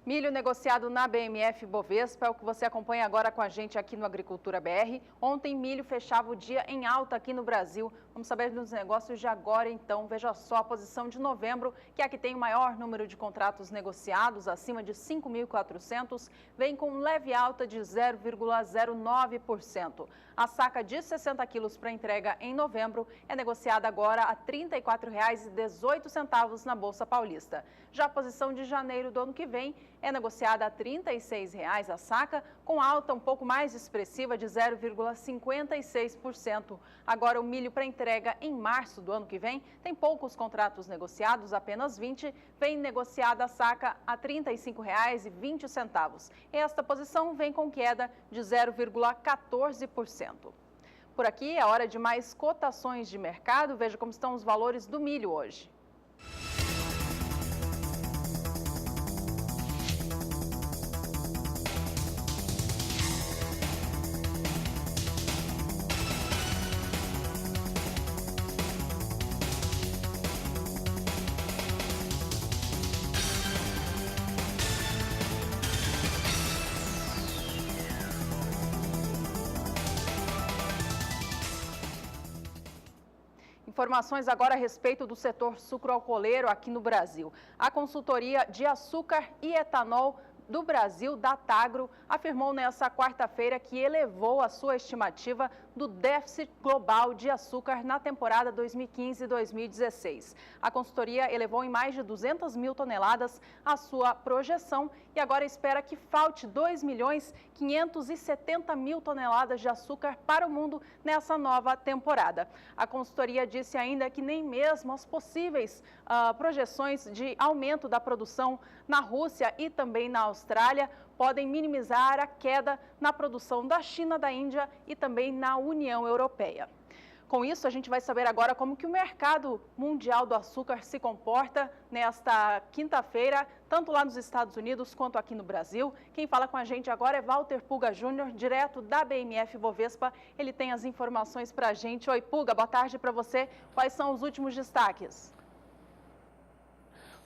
Speaker 2: Milho negociado na BMF Bovespa é o que você acompanha agora com a gente aqui no Agricultura BR. Ontem, milho fechava o dia em alta aqui no Brasil. Vamos saber dos negócios de agora, então. Veja só a posição de novembro, que é a que tem o maior número de contratos negociados, acima de 5.400, vem com leve alta de 0,09%. A saca de 60 quilos para entrega em novembro é negociada agora a R$ 34,18 na Bolsa Paulista. Já a posição de janeiro do ano que vem é negociada a R$ 36,00 a saca, com alta um pouco mais expressiva de 0,56%. Agora, o milho para entrega em março do ano que vem tem poucos contratos negociados, apenas 20, vem negociada a saca a R$ 35,20. Esta posição vem com queda de 0,14%. Por aqui é hora de mais cotações de mercado. Veja como estão os valores do milho hoje. Informações agora a respeito do setor sucroalcooleiro aqui no Brasil. A consultoria de açúcar e etanol do Brasil, Datagro, afirmou nesta quarta-feira que elevou a sua estimativa do déficit global de açúcar na temporada 2015-2016. A consultoria elevou em mais de 200 mil toneladas a sua projeção e agora espera que falte 2.570.000 toneladas de açúcar para o mundo nessa nova temporada. A consultoria disse ainda que nem mesmo as possíveis projeções de aumento da produção na Rússia e também na Austrália podem minimizar a queda na produção da China, da Índia e também na União Europeia. Com isso, a gente vai saber agora como que o mercado mundial do açúcar se comporta nesta quinta-feira, tanto lá nos Estados Unidos quanto aqui no Brasil. Quem fala com a gente agora é Walter Puga Júnior, direto da BMF Bovespa. Ele tem as informações para a gente. Oi, Puga, boa tarde para você. Quais são os últimos destaques?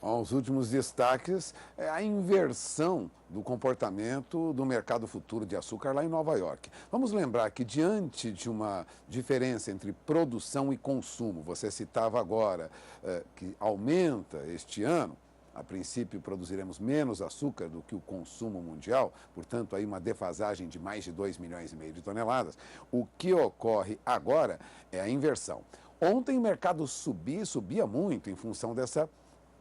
Speaker 11: Os últimos destaques é a inversão do comportamento do mercado futuro de açúcar lá em Nova York. Vamos lembrar que diante de uma diferença entre produção e consumo, você citava agora que aumenta este ano, a princípio produziremos menos açúcar do que o consumo mundial, portanto aí uma defasagem de mais de 2,5 milhões de toneladas. O que ocorre agora é a inversão. Ontem o mercado subia muito em função dessa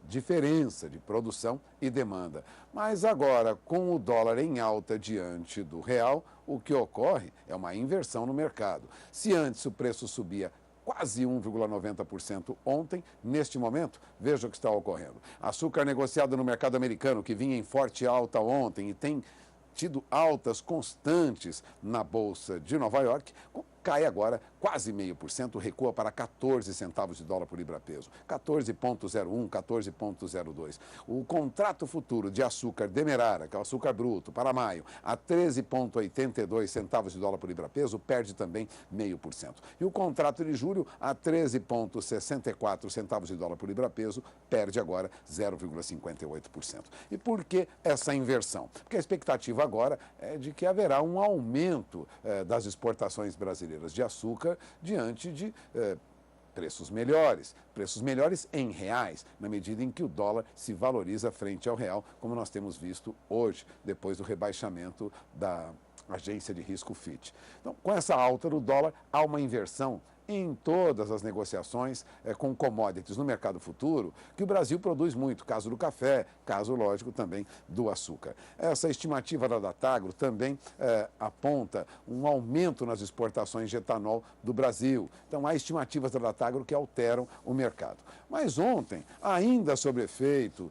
Speaker 11: diferença de produção e demanda. Mas agora, com o dólar em alta diante do real, o que ocorre é uma inversão no mercado. Se antes o preço subia quase 1,90% ontem, neste momento, veja o que está ocorrendo. Açúcar negociado no mercado americano, que vinha em forte alta ontem e tem tido altas constantes na Bolsa de Nova York, cai agora quase 0,5%, recua para 14 centavos de dólar por libra-peso, 14,01, 14,02. O contrato futuro de açúcar demerara, que é o açúcar bruto, para maio, a 13,82 centavos de dólar por libra-peso, perde também 0,5%. E o contrato de julho, a 13,64 centavos de dólar por libra-peso, perde agora 0,58%. E por que essa inversão? Porque a expectativa agora é de que haverá um aumento das exportações brasileiras de açúcar diante de preços melhores em reais, na medida em que o dólar se valoriza frente ao real, como nós temos visto hoje, depois do rebaixamento da agência de risco Fitch. Então, com essa alta do dólar, há uma inversão em todas as negociações com commodities no mercado futuro, que o Brasil produz muito, caso do café, caso, lógico, também do açúcar. Essa estimativa da Datagro também aponta um aumento nas exportações de etanol do Brasil. Então, há estimativas da Datagro que alteram o mercado. Mas ontem, ainda sob efeito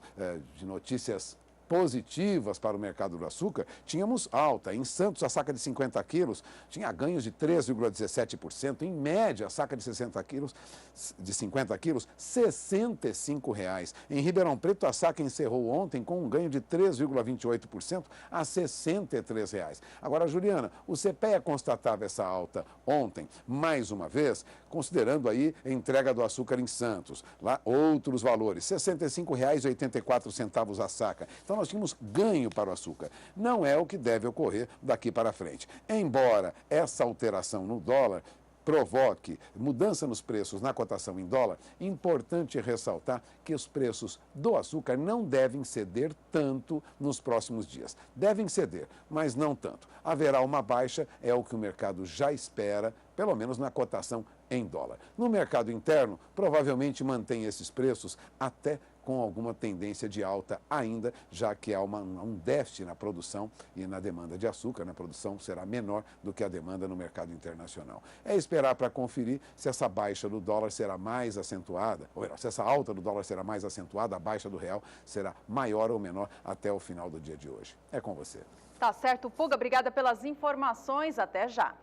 Speaker 11: de notícias positivas para o mercado do açúcar, tínhamos alta. Em Santos, a saca de 50 quilos tinha ganhos de 3,17%. Em média, a saca de 50 quilos, R$ 65,00. Em Ribeirão Preto, a saca encerrou ontem com um ganho de 3,28% a R$ 63,00. Agora, Juliana, o CPEA constatava essa alta ontem, mais uma vez, considerando aí a entrega do açúcar em Santos. Lá, outros valores, R$ 65,84 a saca. Então, nós tínhamos ganho para o açúcar. Não é o que deve ocorrer daqui para frente. Embora essa alteração no dólar provoque mudança nos preços na cotação em dólar, importante ressaltar que os preços do açúcar não devem ceder tanto nos próximos dias. Devem ceder, mas não tanto. Haverá uma baixa, é o que o mercado já espera, pelo menos na cotação em dólar. No mercado interno, provavelmente mantém esses preços até com alguma tendência de alta ainda, já que há um déficit na produção e na demanda de açúcar. A produção será menor do que a demanda no mercado internacional. É esperar para conferir se essa baixa do dólar será mais acentuada, ou melhor, se essa alta do dólar será mais acentuada, a baixa do real será maior ou menor até o final do dia de hoje. É com você.
Speaker 2: Tá certo, Puga. Obrigada pelas informações. Até já.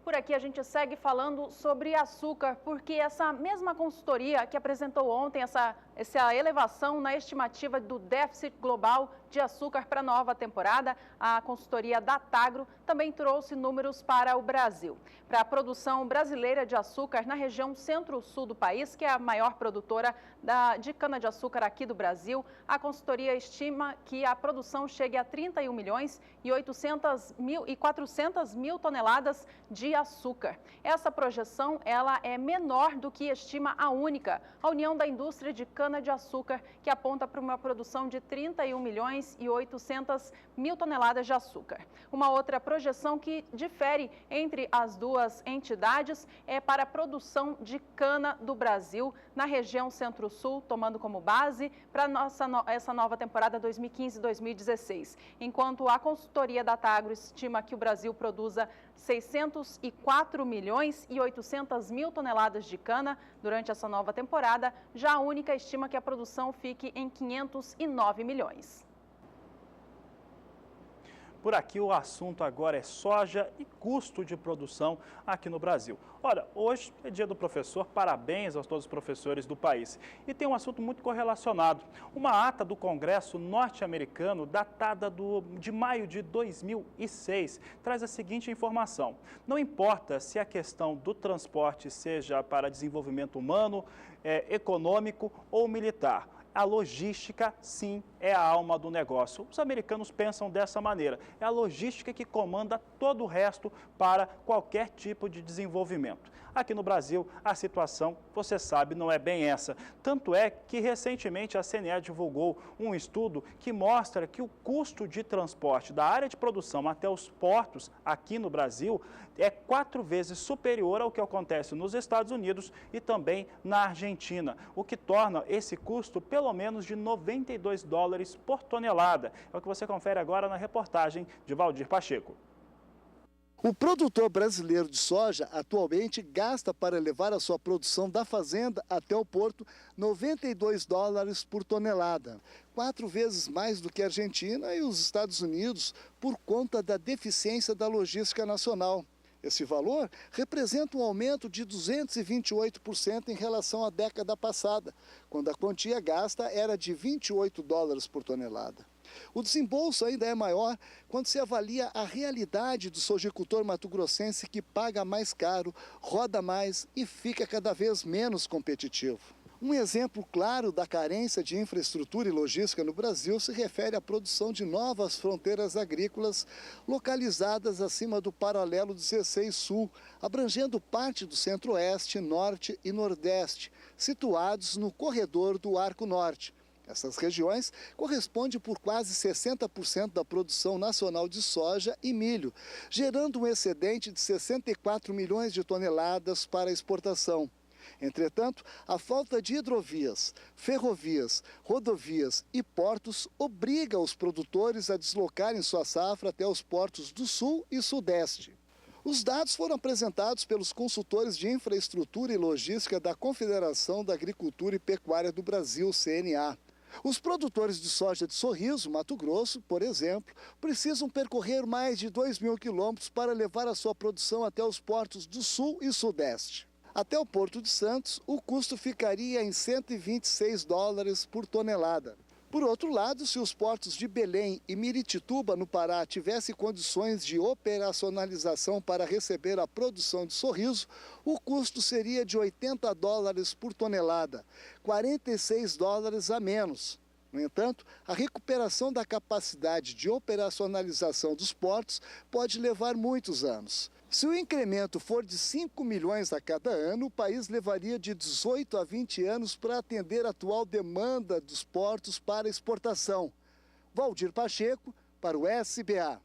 Speaker 2: Por aqui a gente segue falando sobre açúcar, porque essa mesma consultoria que apresentou ontem essa elevação na estimativa do déficit global de açúcar para a nova temporada, a consultoria Datagro também trouxe números para o Brasil. Para a produção brasileira de açúcar na região centro-sul do país, que é a maior produtora de cana-de-açúcar aqui do Brasil, a consultoria estima que a produção chegue a 31 milhões e 400 mil toneladas de açúcar. Essa projeção ela é menor do que estima a Única, a União da Indústria de Cana-de-Açúcar, que aponta para uma produção de 31 milhões e 800 mil toneladas de açúcar. Uma outra projeção que difere entre as duas entidades é para a produção de cana do Brasil na região centro-sul, tomando como base para essa nova temporada 2015-2016. Enquanto a consultoria Datagro estima que o Brasil produza 604 milhões e 800 mil toneladas de cana durante essa nova temporada, já a Única estima que a produção fique em 509 milhões.
Speaker 1: Por aqui o assunto agora é soja e custo de produção aqui no Brasil. Olha, hoje é dia do professor, parabéns a todos os professores do país. E tem um assunto muito correlacionado. Uma ata do Congresso norte-americano, datada de maio de 2006, traz a seguinte informação. Não importa se a questão do transporte seja para desenvolvimento humano, econômico ou militar. A logística, sim, é a alma do negócio. Os americanos pensam dessa maneira. É a logística que comanda todo o resto para qualquer tipo de desenvolvimento. Aqui no Brasil, a situação, você sabe, não é bem essa. Tanto é que, recentemente, a CNE divulgou um estudo que mostra que o custo de transporte da área de produção até os portos aqui no Brasil é 4 vezes superior ao que acontece nos Estados Unidos e também na Argentina, o que torna esse custo pelo menos de 92 dólares por tonelada. É o que você confere agora na reportagem de Valdir Pacheco.
Speaker 12: O produtor brasileiro de soja atualmente gasta para levar a sua produção da fazenda até o porto 92 dólares por tonelada, 4 vezes mais do que a Argentina e os Estados Unidos por conta da deficiência da logística nacional. Esse valor representa um aumento de 228% em relação à década passada, quando a quantia gasta era de 28 dólares por tonelada. O desembolso ainda é maior quando se avalia a realidade do sojicultor mato-grossense que paga mais caro, roda mais e fica cada vez menos competitivo. Um exemplo claro da carência de infraestrutura e logística no Brasil se refere à produção de novas fronteiras agrícolas localizadas acima do paralelo 16 Sul, abrangendo parte do Centro-Oeste, Norte e Nordeste, situados no corredor do Arco Norte. Essas regiões correspondem por quase 60% da produção nacional de soja e milho, gerando um excedente de 64 milhões de toneladas para exportação. Entretanto, a falta de hidrovias, ferrovias, rodovias e portos obriga os produtores a deslocarem sua safra até os portos do Sul e Sudeste. Os dados foram apresentados pelos consultores de infraestrutura e logística da Confederação da Agricultura e Pecuária do Brasil, CNA. Os produtores de soja de Sorriso, Mato Grosso, por exemplo, precisam percorrer mais de 2.000 quilômetros para levar a sua produção até os portos do Sul e Sudeste. Até o Porto de Santos, o custo ficaria em 126 dólares por tonelada. Por outro lado, se os portos de Belém e Miritituba, no Pará, tivessem condições de operacionalização para receber a produção de Sorriso, o custo seria de 80 dólares por tonelada, 46 dólares a menos. No entanto, a recuperação da capacidade de operacionalização dos portos pode levar muitos anos. Se o incremento for de 5 milhões a cada ano, o país levaria de 18 a 20 anos para atender a atual demanda dos portos para exportação. Valdir Pacheco, para o SBA.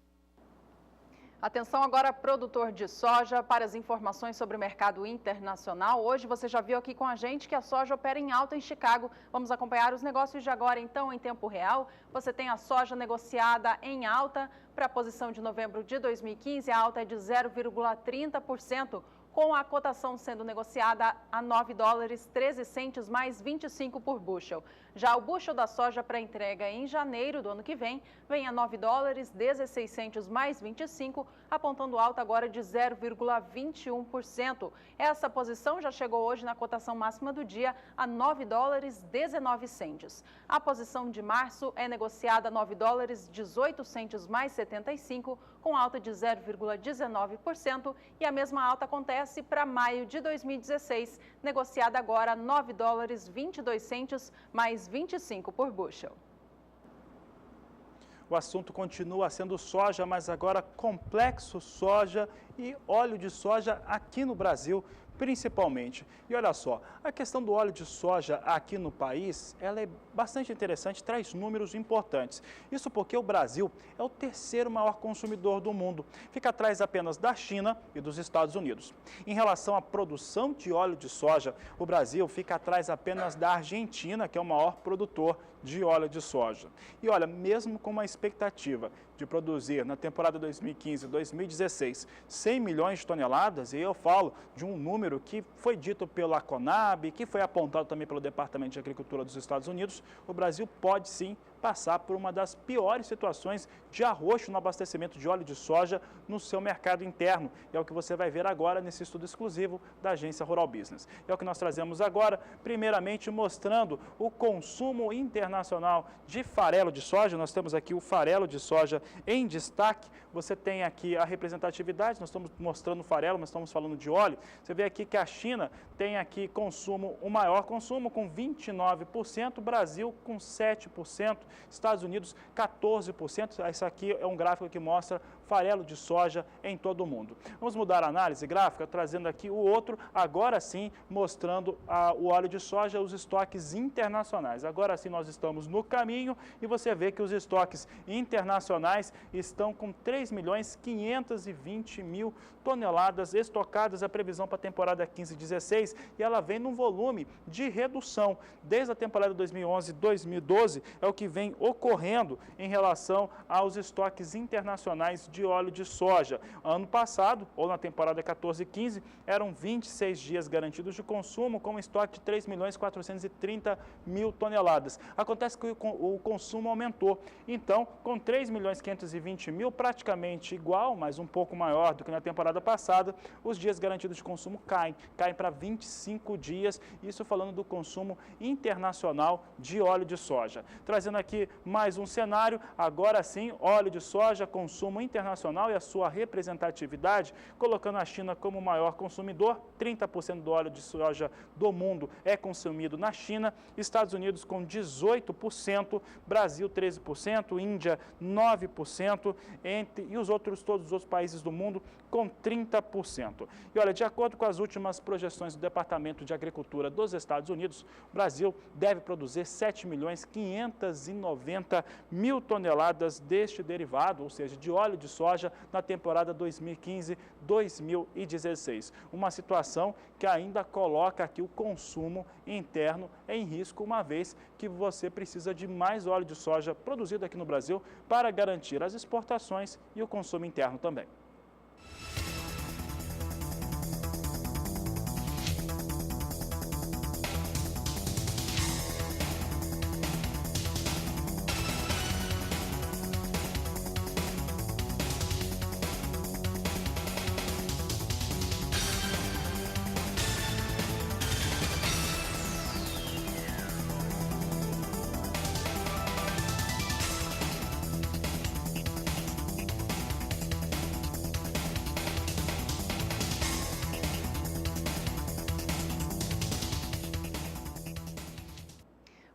Speaker 2: Atenção agora, produtor de soja, para as informações sobre o mercado internacional. Hoje você já viu aqui com a gente que a soja opera em alta em Chicago. Vamos acompanhar os negócios de agora, então, em tempo real. Você tem a soja negociada em alta. Para a posição de novembro de 2015, a alta é de 0,30%. Com a cotação sendo negociada a $9,13 mais 25 por bushel. Já o bushel da soja para entrega em janeiro do ano que vem a $9,16 mais 25, apontando alta agora de 0,21%. Essa posição já chegou hoje na cotação máxima do dia a $9,19. A posição de março é negociada a $9,18 mais 75, com alta de 0,19%, e a mesma alta acontece para maio de 2016, negociada agora a $9,22 mais 25 por bushel.
Speaker 1: O assunto continua sendo soja, mas agora complexo soja e óleo de soja aqui no Brasil, principalmente. E olha só, a questão do óleo de soja aqui no país, ela é bastante interessante, traz números importantes. Isso porque o Brasil é o terceiro maior consumidor do mundo, fica atrás apenas da China e dos Estados Unidos. Em relação à produção de óleo de soja, o Brasil fica atrás apenas da Argentina, que é o maior produtor de óleo de soja. E olha, mesmo com uma expectativa de produzir na temporada 2015-2016 100 milhões de toneladas, e eu falo de um número que foi dito pela Conab, que foi apontado também pelo Departamento de Agricultura dos Estados Unidos, o Brasil pode sim passar por uma das piores situações de arroxo no abastecimento de óleo de soja no seu mercado interno. É o que você vai ver agora nesse estudo exclusivo da agência Rural Business. É o que nós trazemos agora, primeiramente mostrando o consumo internacional de farelo de soja. Nós temos aqui o farelo de soja em destaque. Você tem aqui a representatividade, nós estamos mostrando o farelo, mas estamos falando de óleo. Você vê aqui que a China tem aqui o maior consumo com 29%, Brasil com 7%, Estados Unidos 14%. Isso aqui é um gráfico que mostra farelo de soja em todo o mundo. Vamos mudar a análise gráfica, trazendo aqui o outro, agora sim, mostrando o óleo de soja, os estoques internacionais. Agora sim nós estamos no caminho e você vê que os estoques internacionais estão com 3.520.000 toneladas estocadas. A previsão para a temporada 15-16, e ela vem num volume de redução. Desde a temporada 2011-2012 é o que vem ocorrendo em relação aos estoques internacionais de óleo de soja. Ano passado, ou na temporada 14-15, eram 26 dias garantidos de consumo, com um estoque de 3.430.000 toneladas. Acontece que o consumo aumentou. Então, com 3.520.000, praticamente igual, mas um pouco maior do que na temporada passada, os dias garantidos de consumo caem para 25 dias, isso falando do consumo internacional de óleo de soja. Trazendo aqui mais um cenário, agora sim, óleo de soja, consumo internacional e a sua representatividade, colocando a China como o maior consumidor. 30% do óleo de soja do mundo é consumido na China, Estados Unidos com 18%, Brasil 13%, Índia 9%, e todos os outros países do mundo com 30%. E olha, de acordo com as últimas projeções do Departamento de Agricultura dos Estados Unidos, o Brasil deve produzir 7.590.000 toneladas deste derivado, ou seja, de óleo de soja, na temporada 2015-2016. Uma situação que ainda coloca aqui o consumo interno em risco, uma vez que você precisa de mais óleo de soja produzido aqui no Brasil para garantir as exportações e o consumo interno também.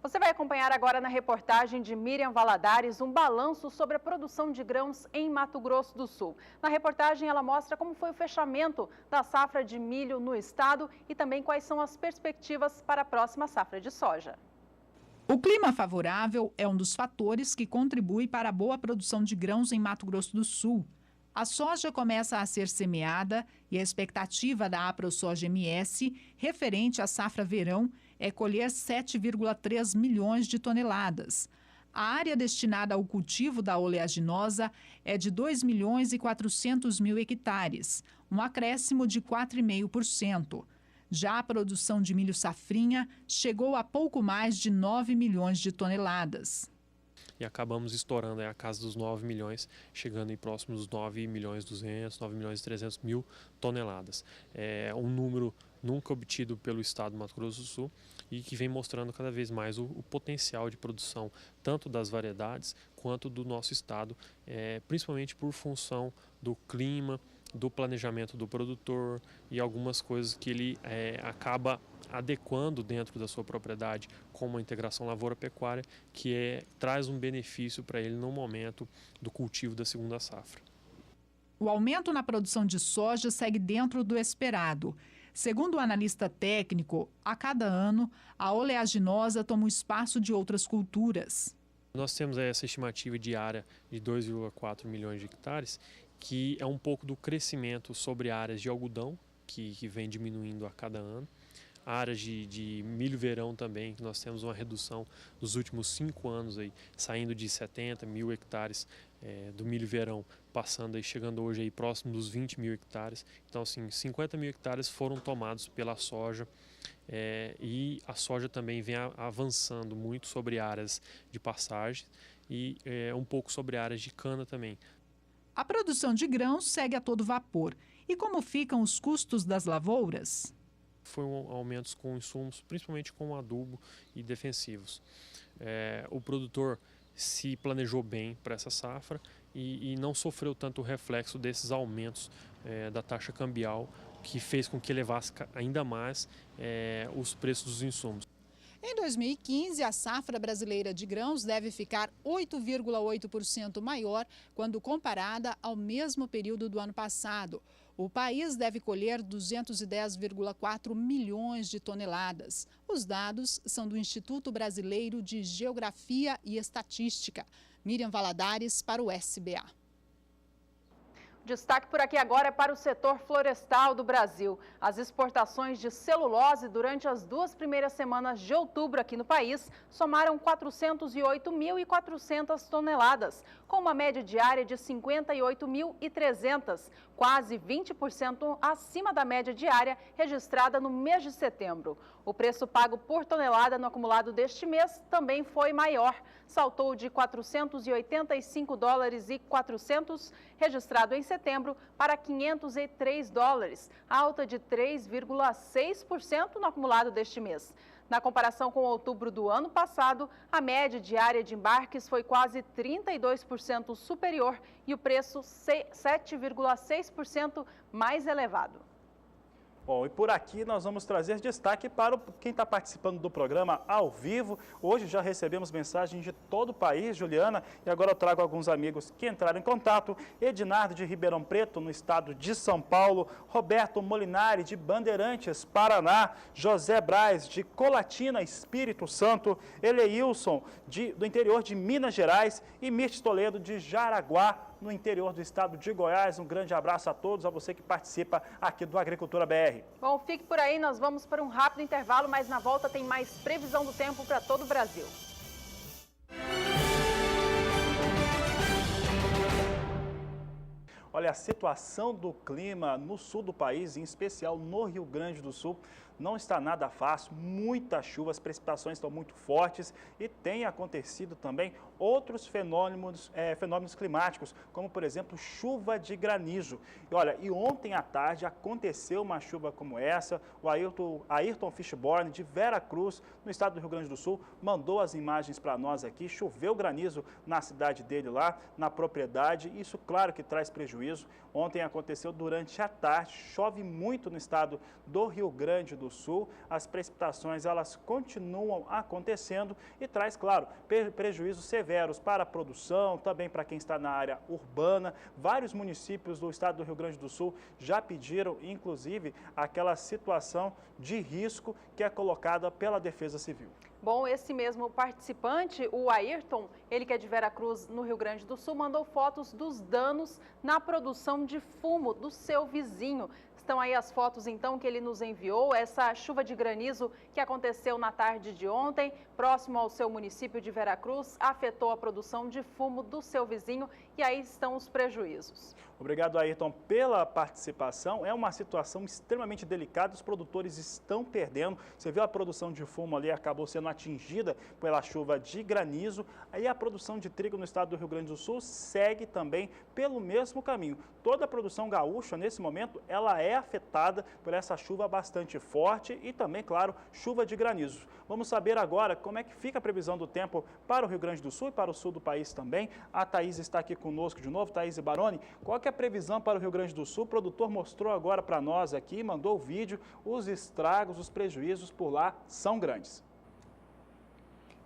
Speaker 2: Você vai acompanhar agora na reportagem de Miriam Valadares um balanço sobre a produção de grãos em Mato Grosso do Sul. Na reportagem ela mostra como foi o fechamento da safra de milho no estado e também quais são as perspectivas para a próxima safra de soja.
Speaker 13: O clima favorável é um dos fatores que contribui para a boa produção de grãos em Mato Grosso do Sul. A soja começa a ser semeada e a expectativa da AproSoja-MS, referente à safra verão, é colher 7,3 milhões de toneladas. A área destinada ao cultivo da oleaginosa é de 2 milhões e 400 mil hectares, um acréscimo de 4,5%. Já a produção de milho safrinha chegou a pouco mais de 9 milhões de toneladas.
Speaker 14: E acabamos estourando a casa dos 9 milhões, chegando em próximos 9 milhões 200, 9 milhões e 300 mil toneladas. É um número nunca obtido pelo estado do Mato Grosso do Sul e que vem mostrando cada vez mais o potencial de produção, tanto das variedades quanto do nosso estado, principalmente por função do clima, do planejamento do produtor e algumas coisas que ele acaba adequando dentro da sua propriedade, como a integração lavoura-pecuária, que traz um benefício para ele no momento do cultivo da segunda safra.
Speaker 13: O aumento na produção de soja segue dentro do esperado. Segundo o analista técnico, a cada ano, a oleaginosa toma o espaço de outras culturas.
Speaker 14: Nós temos essa estimativa de área de 2,4 milhões de hectares, que é um pouco do crescimento sobre áreas de algodão, que vem diminuindo a cada ano. Áreas de milho verão também, que nós temos uma redução nos últimos 5 anos, aí, saindo de 70 mil hectares do milho verão, passando e chegando hoje aí próximo dos 20 mil hectares. Então, assim, 50 mil hectares foram tomados pela soja e a soja também vem avançando muito sobre áreas de passagem e um pouco sobre áreas de cana também.
Speaker 13: A produção de grãos segue a todo vapor. E como ficam os custos das lavouras?
Speaker 14: Foram aumentos com insumos, principalmente com adubo e defensivos. O produtor se planejou bem para essa safra e não sofreu tanto o reflexo desses aumentos da taxa cambial, que fez com que elevasse ainda mais os preços dos insumos.
Speaker 13: Em 2015, a safra brasileira de grãos deve ficar 8,8% maior quando comparada ao mesmo período do ano passado. O país deve colher 210,4 milhões de toneladas. Os dados são do Instituto Brasileiro de Geografia e Estatística. Miriam Valadares para o SBA.
Speaker 2: Destaque por aqui agora é para o setor florestal do Brasil. As exportações de celulose durante as 2 primeiras semanas de outubro aqui no país somaram 408.400 toneladas, com uma média diária de 58.300, quase 20% acima da média diária registrada no mês de setembro. O preço pago por tonelada no acumulado deste mês também foi maior. Saltou de $485,400 registrado em setembro para $503, alta de 3,6% no acumulado deste mês. Na comparação com outubro do ano passado, a média diária de embarques foi quase 32% superior e o preço 7,6% mais elevado.
Speaker 1: Bom, e por aqui nós vamos trazer destaque para quem está participando do programa ao vivo. Hoje já recebemos mensagens de todo o país, Juliana, e agora eu trago alguns amigos que entraram em contato. Edinardo de Ribeirão Preto, no estado de São Paulo, Roberto Molinari de Bandeirantes, Paraná, José Braz de Colatina, Espírito Santo, Eleilson do interior de Minas Gerais e Mirtes Toledo de Jaraguá, no interior do estado de Goiás. Um grande abraço a todos, a você que participa aqui do Agricultura BR.
Speaker 2: Bom, fique por aí, nós vamos para um rápido intervalo, mas na volta tem mais previsão do tempo para todo o Brasil.
Speaker 1: Olha, a situação do clima no sul do país, em especial no Rio Grande do Sul, não está nada fácil, muita chuva, as precipitações estão muito fortes e tem acontecido também outros fenômenos climáticos, como por exemplo chuva de granizo. E olha, e ontem à tarde aconteceu uma chuva como essa, o Ayrton Fishborn de Vera Cruz, no estado do Rio Grande do Sul, mandou as imagens para nós aqui, choveu granizo na cidade dele lá, na propriedade, isso claro que traz prejuízo. Ontem aconteceu durante a tarde, chove muito no estado do Rio Grande do do Sul, as precipitações elas continuam acontecendo e traz, claro, prejuízos severos para a produção, também para quem está na área urbana. Vários municípios do estado do Rio Grande do Sul já pediram, inclusive, aquela situação de risco que é colocada pela Defesa Civil.
Speaker 2: Bom, esse mesmo participante, o Ayrton, ele que é de Veracruz, no Rio Grande do Sul, mandou fotos dos danos na produção de fumo do seu vizinho. Estão aí as fotos, então, que ele nos enviou. Essa chuva de granizo que aconteceu na tarde de ontem, próximo ao seu município de Veracruz, afetou a produção de fumo do seu vizinho e aí estão os prejuízos.
Speaker 1: Obrigado, Ayrton, pela participação. É uma situação extremamente delicada, os produtores estão perdendo. Você viu a produção de fumo ali, acabou sendo atingida pela chuva de granizo. Aí a produção de trigo no estado do Rio Grande do Sul segue também pelo mesmo caminho. Toda a produção gaúcha, nesse momento, ela é afetada por essa chuva bastante forte e também, claro, chuva de granizo. Vamos saber agora como é que fica a previsão do tempo para o Rio Grande do Sul e para o sul do país também. A Thaís está aqui conosco de novo, Thaís Baroni. Qual que é a previsão para o Rio Grande do Sul? O produtor mostrou agora para nós aqui, mandou o vídeo, os estragos, os prejuízos por lá são grandes.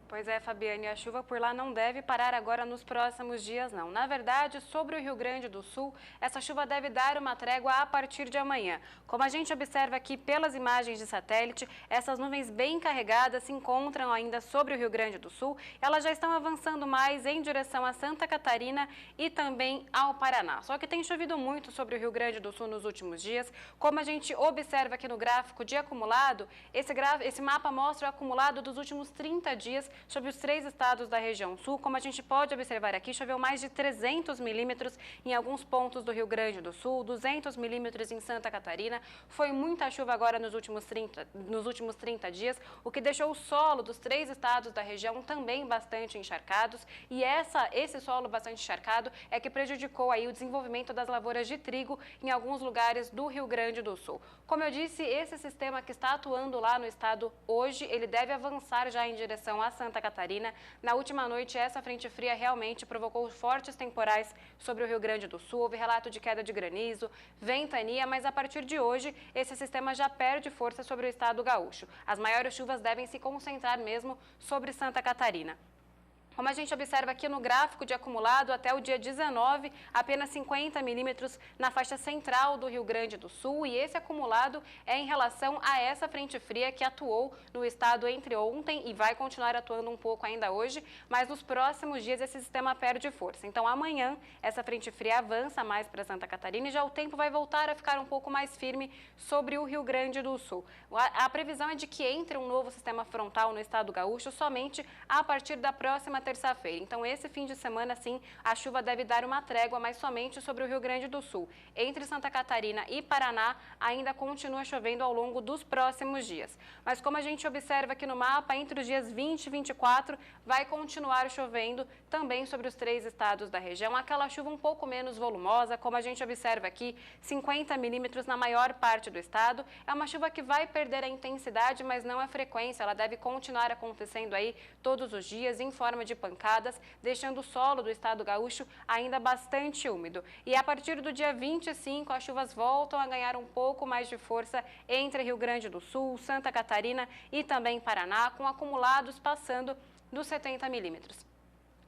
Speaker 3: Pois é, Fabiane, a chuva por lá não deve parar agora nos próximos dias, não. Na verdade, sobre o Rio Grande do Sul, essa chuva deve dar uma trégua a partir de amanhã. Como a gente observa aqui pelas imagens de satélite, essas nuvens bem carregadas se encontram ainda sobre o Rio Grande do Sul. Elas já estão avançando mais em direção a Santa Catarina e também ao Paraná. Só que tem chovido muito sobre o Rio Grande do Sul nos últimos dias. Como a gente observa aqui no gráfico de acumulado, esse mapa mostra o acumulado dos últimos 30 dias sobre os 3 estados da região sul. Como a gente pode observar aqui, choveu mais de 300 milímetros em alguns pontos do Rio Grande do Sul, 200 milímetros em Santa Catarina. Foi muita chuva agora nos últimos 30 dias, o que deixou o solo dos 3 estados da região também bastante encharcados. E esse solo bastante encharcado é que prejudicou aí o desenvolvimento das lavouras de trigo em alguns lugares do Rio Grande do Sul. Como eu disse, esse sistema que está atuando lá no estado hoje, ele deve avançar já em direção a Santa Catarina. Na última noite, essa frente fria realmente provocou fortes temporais sobre o Rio Grande do Sul. Houve relato de queda de granizo, ventania, mas a partir de hoje, esse sistema já perde força sobre o estado gaúcho. As maiores chuvas devem se concentrar mesmo sobre Santa Catarina. Como a gente observa aqui no gráfico de acumulado, até o dia 19, apenas 50 milímetros na faixa central do Rio Grande do Sul. E esse acumulado é em relação a essa frente fria que atuou no estado entre ontem e vai continuar atuando um pouco ainda hoje. Mas nos próximos dias esse sistema perde força. Então amanhã essa frente fria avança mais para Santa Catarina e já o tempo vai voltar a ficar um pouco mais firme sobre o Rio Grande do Sul. A previsão é de que entre um novo sistema frontal no estado gaúcho somente a partir da próxima terça-feira. Então, esse fim de semana, sim, a chuva deve dar uma trégua, mas somente sobre o Rio Grande do Sul. Entre Santa Catarina e Paraná, ainda continua chovendo ao longo dos próximos dias. Mas como a gente observa aqui no mapa, entre os dias 20 e 24, vai continuar chovendo também sobre os 3 estados da região. Aquela chuva um pouco menos volumosa, como a gente observa aqui, 50 milímetros na maior parte do estado. É uma chuva que vai perder a intensidade, mas não a frequência. Ela deve continuar acontecendo aí todos os dias, em forma de pancadas, deixando o solo do estado gaúcho ainda bastante úmido. E a partir do dia 25, as chuvas voltam a ganhar um pouco mais de força entre Rio Grande do Sul, Santa Catarina e também Paraná, com acumulados passando dos 70 milímetros.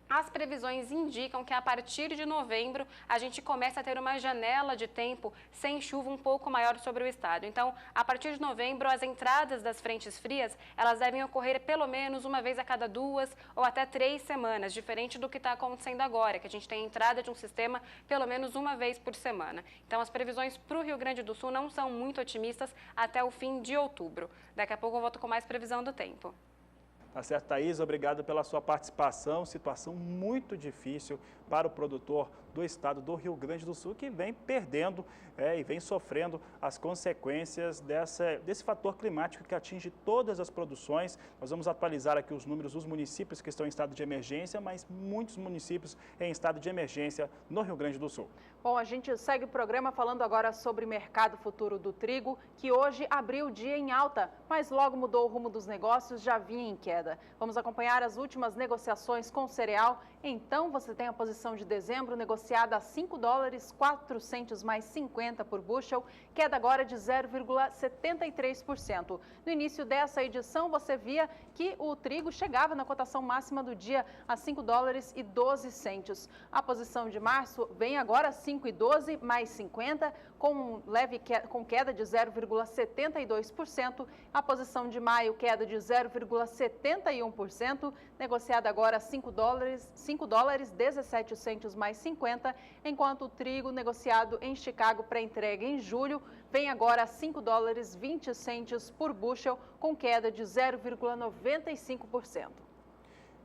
Speaker 3: As previsões indicam que a partir de novembro a gente começa a ter uma janela de tempo sem chuva um pouco maior sobre o estado. Então, a partir de novembro, as entradas das frentes frias, elas devem ocorrer pelo menos uma vez a cada 2 ou até 3 semanas, diferente do que está acontecendo agora, que a gente tem a entrada de um sistema pelo menos uma vez por semana. Então, as previsões para o Rio Grande do Sul não são muito otimistas até o fim de outubro. Daqui a pouco eu volto com mais previsão do tempo.
Speaker 1: Tá certo, Thaís, obrigado pela sua participação. Situação muito difícil para o produtor do estado do Rio Grande do Sul, que vem perdendo e vem sofrendo as consequências desse fator climático que atinge todas as produções. Nós vamos atualizar aqui os números dos municípios que estão em estado de emergência, mas muitos municípios em estado de emergência no Rio Grande do Sul.
Speaker 2: Bom, a gente segue o programa falando agora sobre o mercado futuro do trigo, que hoje abriu o dia em alta, mas logo mudou o rumo dos negócios, já vinha em queda. queda. Vamos acompanhar as últimas negociações com o cereal. Então, você tem a posição de dezembro negociada a $5,04 mais 50 por bushel, queda agora de 0,73%. No início dessa edição, você via que o trigo chegava na cotação máxima do dia a $5,12. A posição de março vem agora a $5,12 mais 50, com queda de 0,72%. A posição de maio, queda de 0,71%, negociada agora a $5,17 mais 50, enquanto o trigo negociado em Chicago para entrega em julho vem agora a $5,20 por bushel, com queda de 0,95%.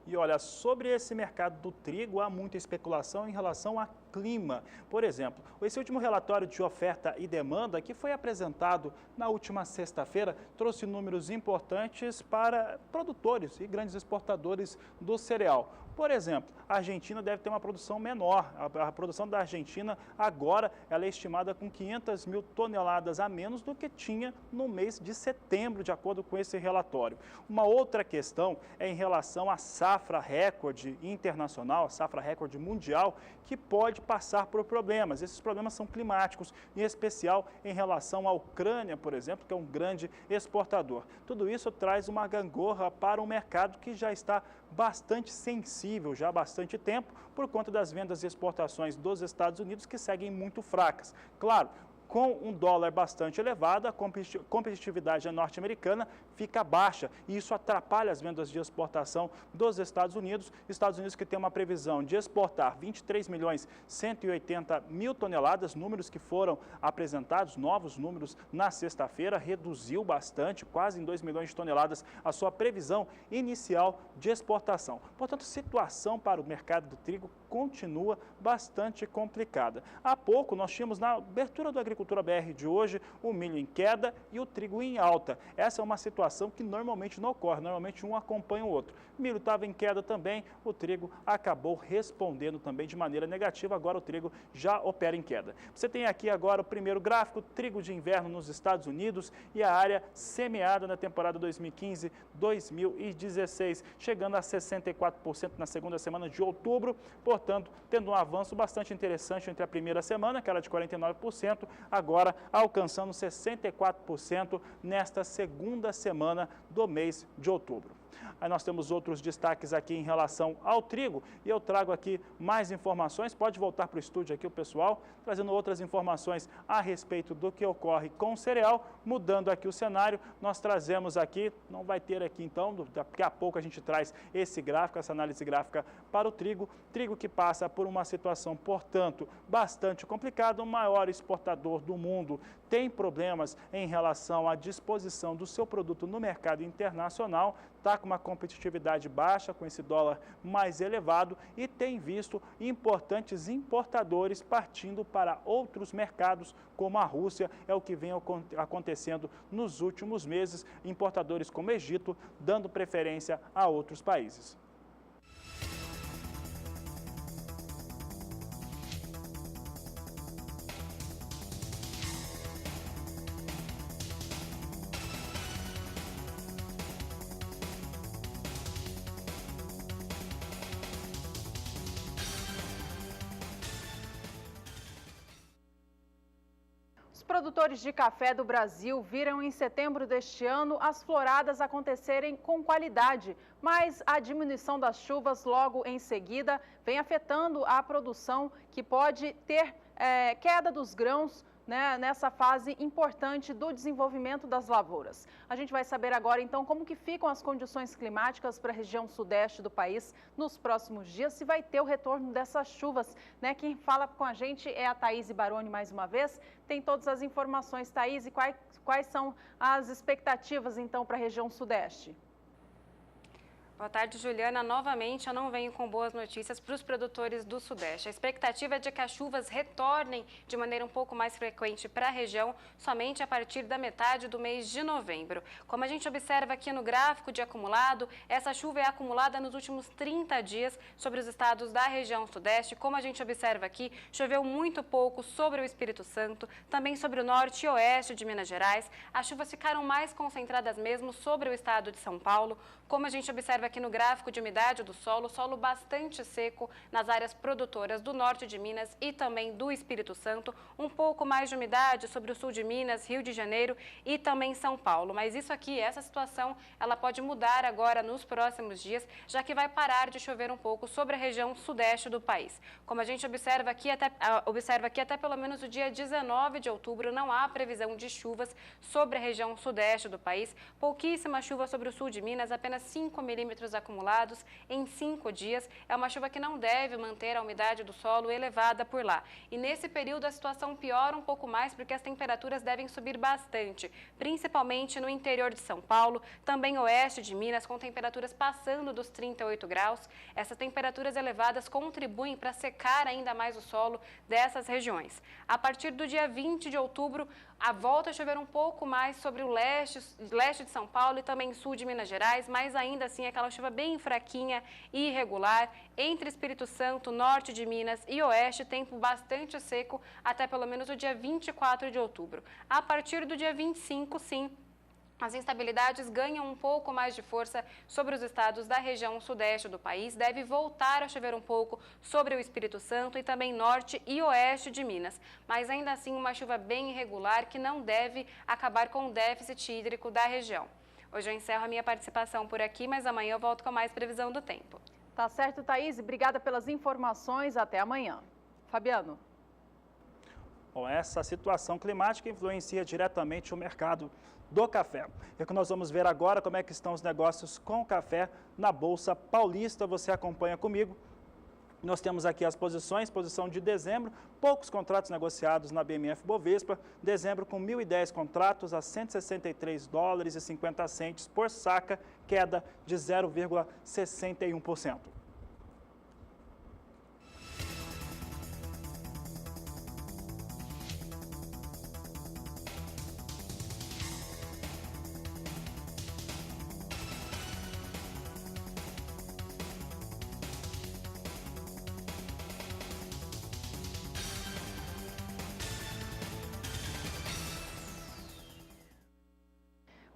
Speaker 1: E olha, sobre esse mercado do trigo, há muita especulação em relação a clima. Por exemplo, esse último relatório de oferta e demanda, que foi apresentado na última sexta-feira, trouxe números importantes para produtores e grandes exportadores do cereal. Por exemplo, a Argentina deve ter uma produção menor. A produção da Argentina agora ela é estimada com 500 mil toneladas a menos do que tinha no mês de setembro, de acordo com esse relatório. Uma outra questão é em relação à safra recorde internacional, a safra recorde mundial, que pode passar por problemas. Esses problemas são climáticos, em especial em relação à Ucrânia, por exemplo, que é um grande exportador. Tudo isso traz uma gangorra para um mercado que já está bastante sensível, já há bastante tempo, por conta das vendas e exportações dos Estados Unidos, que seguem muito fracas. Claro, com um dólar bastante elevado, a competitividade norte-americana fica baixa e isso atrapalha as vendas de exportação dos Estados Unidos que tem uma previsão de exportar 23.180.000 toneladas, números que foram apresentados, novos números na sexta-feira, reduziu bastante, quase em 2 milhões de toneladas, a sua previsão inicial de exportação. Portanto, a situação para o mercado do trigo continua bastante complicada. Há pouco nós tínhamos na abertura do Agricultura BR de hoje o milho em queda e o trigo em alta. Essa é uma situação que normalmente não ocorre, normalmente um acompanha o outro. O milho estava em queda também, o trigo acabou respondendo também de maneira negativa, agora o trigo já opera em queda. Você tem aqui agora o primeiro gráfico, trigo de inverno nos Estados Unidos e a área semeada na temporada 2015-2016, chegando a 64% na segunda semana de outubro, portanto, tendo um avanço bastante interessante entre a primeira semana, que era de 49%, agora alcançando 64% nesta segunda semana do mês de outubro. Aí nós temos outros destaques aqui em relação ao trigo e eu trago aqui mais informações. Pode voltar para o estúdio aqui o pessoal, trazendo outras informações a respeito do que ocorre com o cereal. Mudando aqui o cenário, nós trazemos aqui, não vai ter aqui então, daqui a pouco a gente traz esse gráfico, essa análise gráfica para o trigo. Trigo que passa por uma situação, portanto, bastante complicada. O maior exportador do mundo tem problemas em relação à disposição do seu produto no mercado internacional, está com uma competitividade baixa, com esse dólar mais elevado e tem visto importantes importadores partindo para outros mercados, como a Rússia, é o que vem acontecendo nos últimos meses, importadores como o Egito dando preferência a outros países.
Speaker 2: Os produtores de café do Brasil viram em setembro deste ano as floradas acontecerem com qualidade, mas a diminuição das chuvas logo em seguida vem afetando a produção, que pode ter queda dos grãos, né, nessa fase importante do desenvolvimento das lavouras. A gente vai saber agora, então, como que ficam as condições climáticas para a região sudeste do país nos próximos dias, se vai ter o retorno dessas chuvas, né? Quem fala com a gente é a Thaís Baroni mais uma vez. Tem todas as informações, Thaís, e quais são as expectativas, então, para a região sudeste?
Speaker 3: Boa tarde, Juliana. Novamente, eu não venho com boas notícias para os produtores do Sudeste. A expectativa é de que as chuvas retornem de maneira um pouco mais frequente para a região somente a partir da metade do mês de novembro. Como a gente observa aqui no gráfico de acumulado, essa chuva é acumulada nos últimos 30 dias sobre os estados da região Sudeste. Como a gente observa aqui, choveu muito pouco sobre o Espírito Santo, também sobre o norte e oeste de Minas Gerais. As chuvas ficaram mais concentradas mesmo sobre o estado de São Paulo. Como a gente observa aqui no gráfico de umidade do solo bastante seco nas áreas produtoras do norte de Minas e também do Espírito Santo, um pouco mais de umidade sobre o sul de Minas, Rio de Janeiro e também São Paulo. Mas isso aqui, essa situação, ela pode mudar agora nos próximos dias, já que vai parar de chover um pouco sobre a região sudeste do país. Como a gente observa aqui até pelo menos o dia 19 de outubro, não há previsão de chuvas sobre a região sudeste do país. Pouquíssima chuva sobre o sul de Minas, apenas 5 milímetros acumulados em 5 dias. É uma chuva que não deve manter a umidade do solo elevada por lá. E nesse período a situação piora um pouco mais porque as temperaturas devem subir bastante, principalmente no interior de São Paulo, também oeste de Minas, com temperaturas passando dos 38 graus. Essas temperaturas elevadas contribuem para secar ainda mais o solo dessas regiões. A partir do dia 20 de outubro, a volta a chover um pouco mais sobre o leste de São Paulo e também sul de Minas Gerais, mas ainda assim aquela chuva bem fraquinha e irregular. Entre Espírito Santo, norte de Minas e oeste, tempo bastante seco até pelo menos o dia 24 de outubro. A partir do dia 25, sim, as instabilidades ganham um pouco mais de força sobre os estados da região sudeste do país. Deve voltar a chover um pouco sobre o Espírito Santo e também norte e oeste de Minas. Mas ainda assim uma chuva bem irregular que não deve acabar com o déficit hídrico da região. Hoje eu encerro a minha participação por aqui, mas amanhã eu volto com mais previsão do tempo.
Speaker 2: Tá certo, Thaís. Obrigada pelas informações. Até amanhã. Fabiano.
Speaker 1: Bom, essa situação climática influencia diretamente o mercado do café. É que nós vamos ver agora como é que estão os negócios com café na Bolsa Paulista. Você acompanha comigo. Nós temos aqui as posições, posição de dezembro, poucos contratos negociados na BMF Bovespa, dezembro com 1.010 contratos a 163 dólares e 50 centes por saca, queda de 0,61%.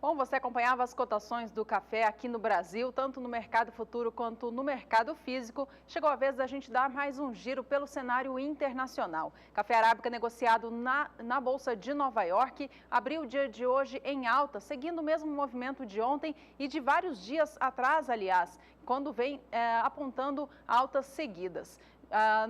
Speaker 2: Bom, você acompanhava as cotações do café aqui no Brasil, tanto no mercado futuro quanto no mercado físico. Chegou a vez da gente dar mais um giro pelo cenário internacional. Café arábica negociado na Bolsa de Nova York abriu o dia de hoje em alta, seguindo o mesmo movimento de ontem e de vários dias atrás, aliás, quando vem apontando altas seguidas.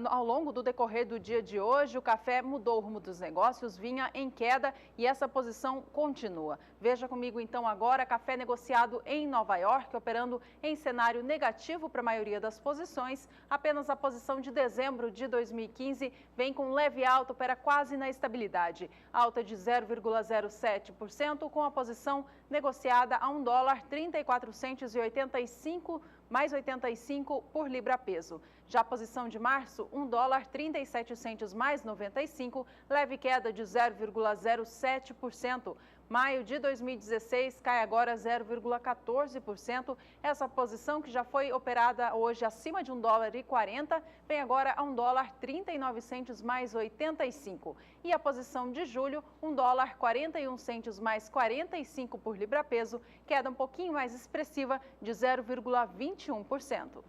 Speaker 2: Ao longo do decorrer do dia de hoje, o café mudou o rumo dos negócios, vinha em queda e essa posição continua. Veja comigo então agora, café negociado em Nova York, operando em cenário negativo para a maioria das posições. Apenas a posição de dezembro de 2015 vem com leve alta, opera quase na estabilidade. Alta de 0,07%, com a posição negociada a $1,34,85 mais 85 por libra peso. Já a posição de março, $1,37 mais 95, leve queda de 0,07%. Maio de 2016 cai agora 0,14%. Essa posição que já foi operada hoje acima de $1,40, vem agora a $1,39 mais 85. E a posição de julho, $1,41 mais 45 por libra peso, queda um pouquinho mais expressiva de 0,21%.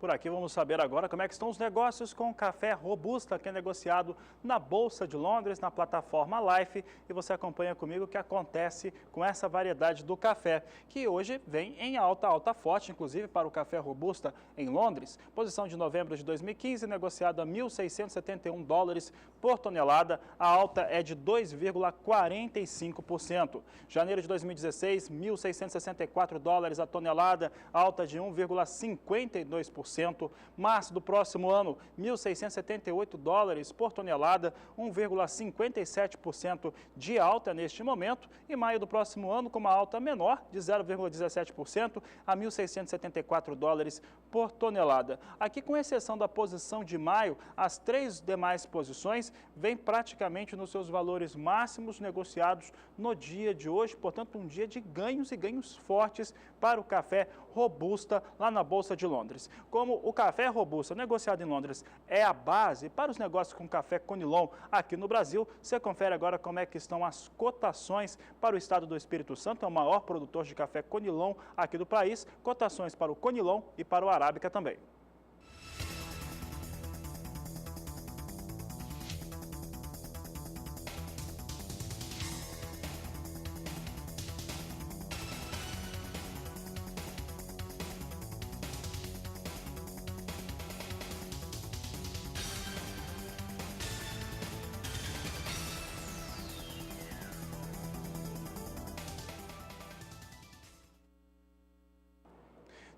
Speaker 1: Por aqui vamos saber agora como é que estão os negócios com o café Robusta, que é negociado na Bolsa de Londres, na plataforma Life. E você acompanha comigo o que acontece com essa variedade do café, que hoje vem em alta forte, inclusive para o café Robusta em Londres. Posição de novembro de 2015, negociado a $1.671 por tonelada. A alta é de 2,45%. Janeiro de 2016, $1.664 a tonelada, alta de 1,52%. 0,7%. Março do próximo ano, 1.678 dólares por tonelada, 1,57% de alta neste momento. E maio do próximo ano com uma alta menor, de 0,17% a 1.674 dólares por tonelada. Aqui, com exceção da posição de maio, as 3 demais posições vêm praticamente nos seus valores máximos negociados no dia de hoje. Portanto, um dia de ganhos e ganhos fortes para o café Robusta lá na Bolsa de Londres. Como o café Robusta negociado em Londres é a base para os negócios com café Conilon aqui no Brasil, você confere agora como é que estão as cotações para o estado do Espírito Santo, é o maior produtor de café Conilon aqui do país, cotações para o Conilon e para o Arábica também.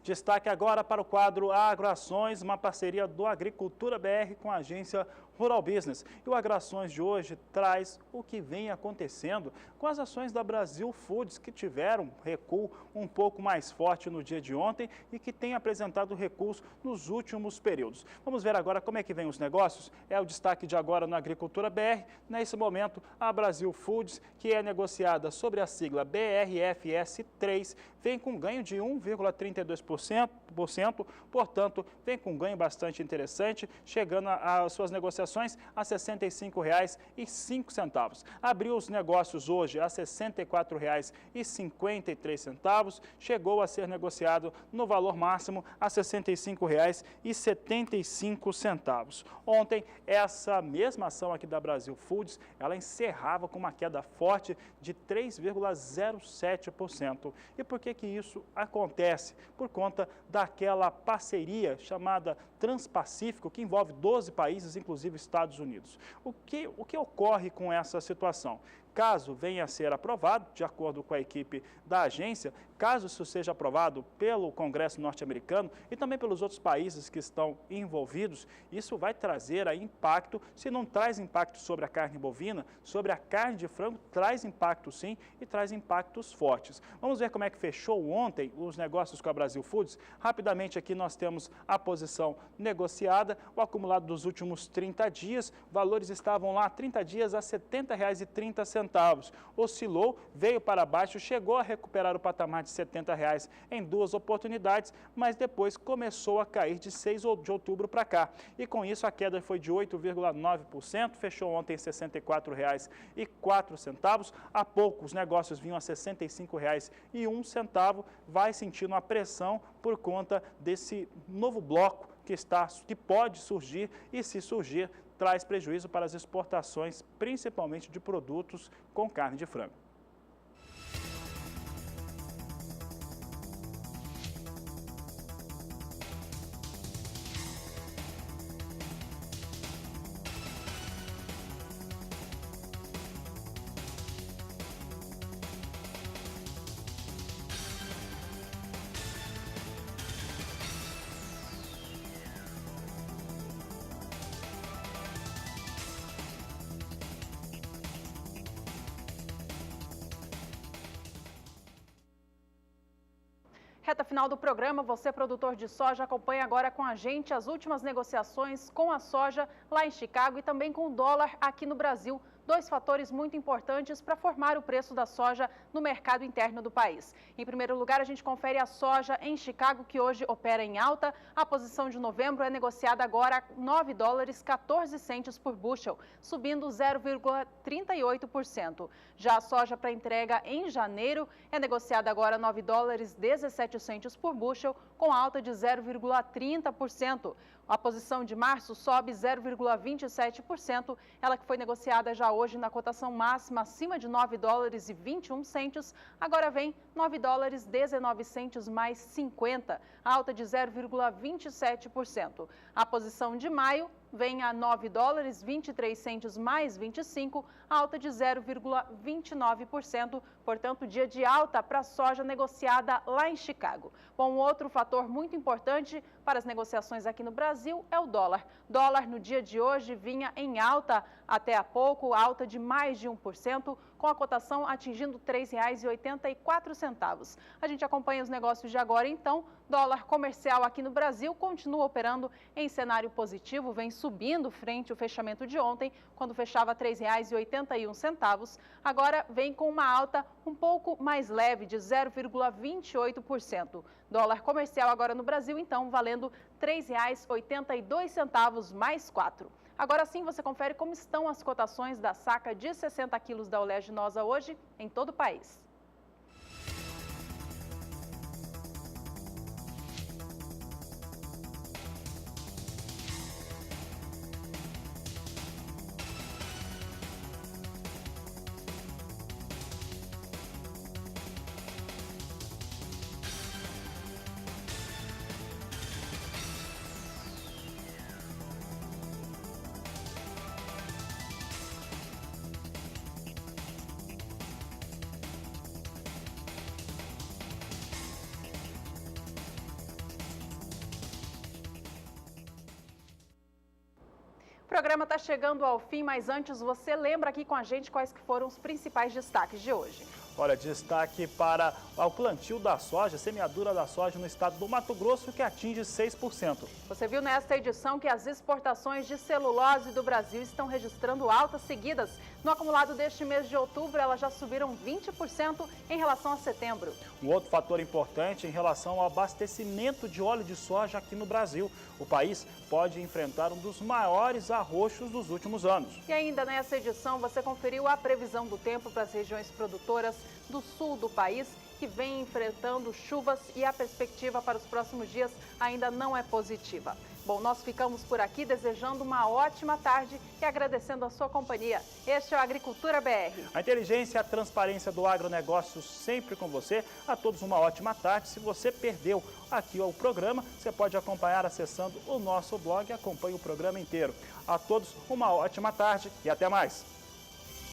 Speaker 1: Destaque agora para o quadro Agroações, uma parceria do Agricultura BR com a agência Rural Business. E o Agroações de hoje traz o que vem acontecendo com as ações da Brasil Foods, que tiveram recuo um pouco mais forte no dia de ontem e que tem apresentado recuos nos últimos períodos. Vamos ver agora como é que vem os negócios. É o destaque de agora no Agricultura BR. Nesse momento, a Brasil Foods, que é negociada sobre a sigla BRFS3, vem com ganho de 1,32%, portanto, vem com ganho bastante interessante, chegando às suas negociações a R$ 65,05. Abriu os negócios hoje a R$ 64,53, chegou a ser negociado no valor máximo a R$ 65,75. Ontem, essa mesma ação aqui da Brasil Foods, ela encerrava com uma queda forte de 3,07%. E por que isso acontece? Por conta daquela parceria chamada Transpacífico, que envolve 12 países, inclusive Estados Unidos. O que ocorre com essa situação? Caso venha a ser aprovado, de acordo com a equipe da agência, caso isso seja aprovado pelo Congresso norte-americano e também pelos outros países que estão envolvidos, isso vai trazer aí impacto, se não traz impacto sobre a carne bovina, sobre a carne de frango, traz impacto sim e traz impactos fortes. Vamos ver como é que fechou ontem os negócios com a Brasil Foods. Rapidamente aqui nós temos a posição negociada, o acumulado dos últimos 30 dias, valores estavam lá 30 dias a R$ 70,30. Oscilou, veio para baixo, chegou a recuperar o patamar de R$ 70 em 2 oportunidades, mas depois começou a cair de 6 de outubro para cá. E com isso a queda foi de 8,9%, fechou ontem R$ 64,04. Há pouco os negócios vinham a R$ 65,01, vai sentindo a pressão por conta desse novo bloco que pode surgir e, se surgir, traz prejuízo para as exportações, principalmente de produtos com carne de frango.
Speaker 2: Reta final do programa, você, produtor de soja, acompanha agora com a gente as últimas negociações com a soja lá em Chicago e também com o dólar aqui no Brasil. 2 fatores muito importantes para formar o preço da soja no mercado interno do país. Em primeiro lugar, a gente confere a soja em Chicago, que hoje opera em alta. A posição de novembro é negociada agora a $9,14 por bushel, subindo 0,38%. Já a soja para entrega em janeiro é negociada agora a $9,17 por bushel, com alta de 0,30%. A posição de março sobe 0,27%, ela que foi negociada já hoje na cotação máxima acima de $9,21, agora vem $9,19 mais 50, alta de 0,27%. A posição de maio vem a 9 dólares 23 centes mais 25, alta de 0,29%, portanto dia de alta para a soja negociada lá em Chicago. Bom, outro fator muito importante para as negociações aqui no Brasil é o dólar. Dólar no dia de hoje vinha em alta até há pouco, alta de mais de 1%, com a cotação atingindo R$ 3,84. A gente acompanha os negócios de agora, então. Dólar comercial aqui no Brasil continua operando em cenário positivo, vem subindo frente ao fechamento de ontem, quando fechava R$ 3,81. Agora vem com uma alta um pouco mais leve, de 0,28%. Dólar comercial agora no Brasil, então, valendo R$ 3,82 mais 4. Agora sim, você confere como estão as cotações da saca de 60 quilos da oleaginosa hoje em todo o país. O programa está chegando ao fim, mas antes você lembra aqui com a gente quais que foram os principais destaques de hoje.
Speaker 1: Olha, destaque para o plantio da soja, semeadura da soja no estado do Mato Grosso, que atinge 6%.
Speaker 2: Você viu nesta edição que as exportações de celulose do Brasil estão registrando altas seguidas. No acumulado deste mês de outubro, elas já subiram 20% em relação a setembro.
Speaker 1: Um outro fator importante em relação ao abastecimento de óleo de soja aqui no Brasil. O país pode enfrentar um dos maiores arroxos dos últimos anos.
Speaker 2: E ainda nessa edição, você conferiu a previsão do tempo para as regiões produtoras do sul do país, que vem enfrentando chuvas e a perspectiva para os próximos dias ainda não é positiva. Bom, nós ficamos por aqui desejando uma ótima tarde e agradecendo a sua companhia. Este é o Agricultura BR.
Speaker 1: A inteligência e a transparência do agronegócio sempre com você. A todos uma ótima tarde. Se você perdeu aqui o programa, você pode acompanhar acessando o nosso blog e acompanhe o programa inteiro. A todos uma ótima tarde e até mais.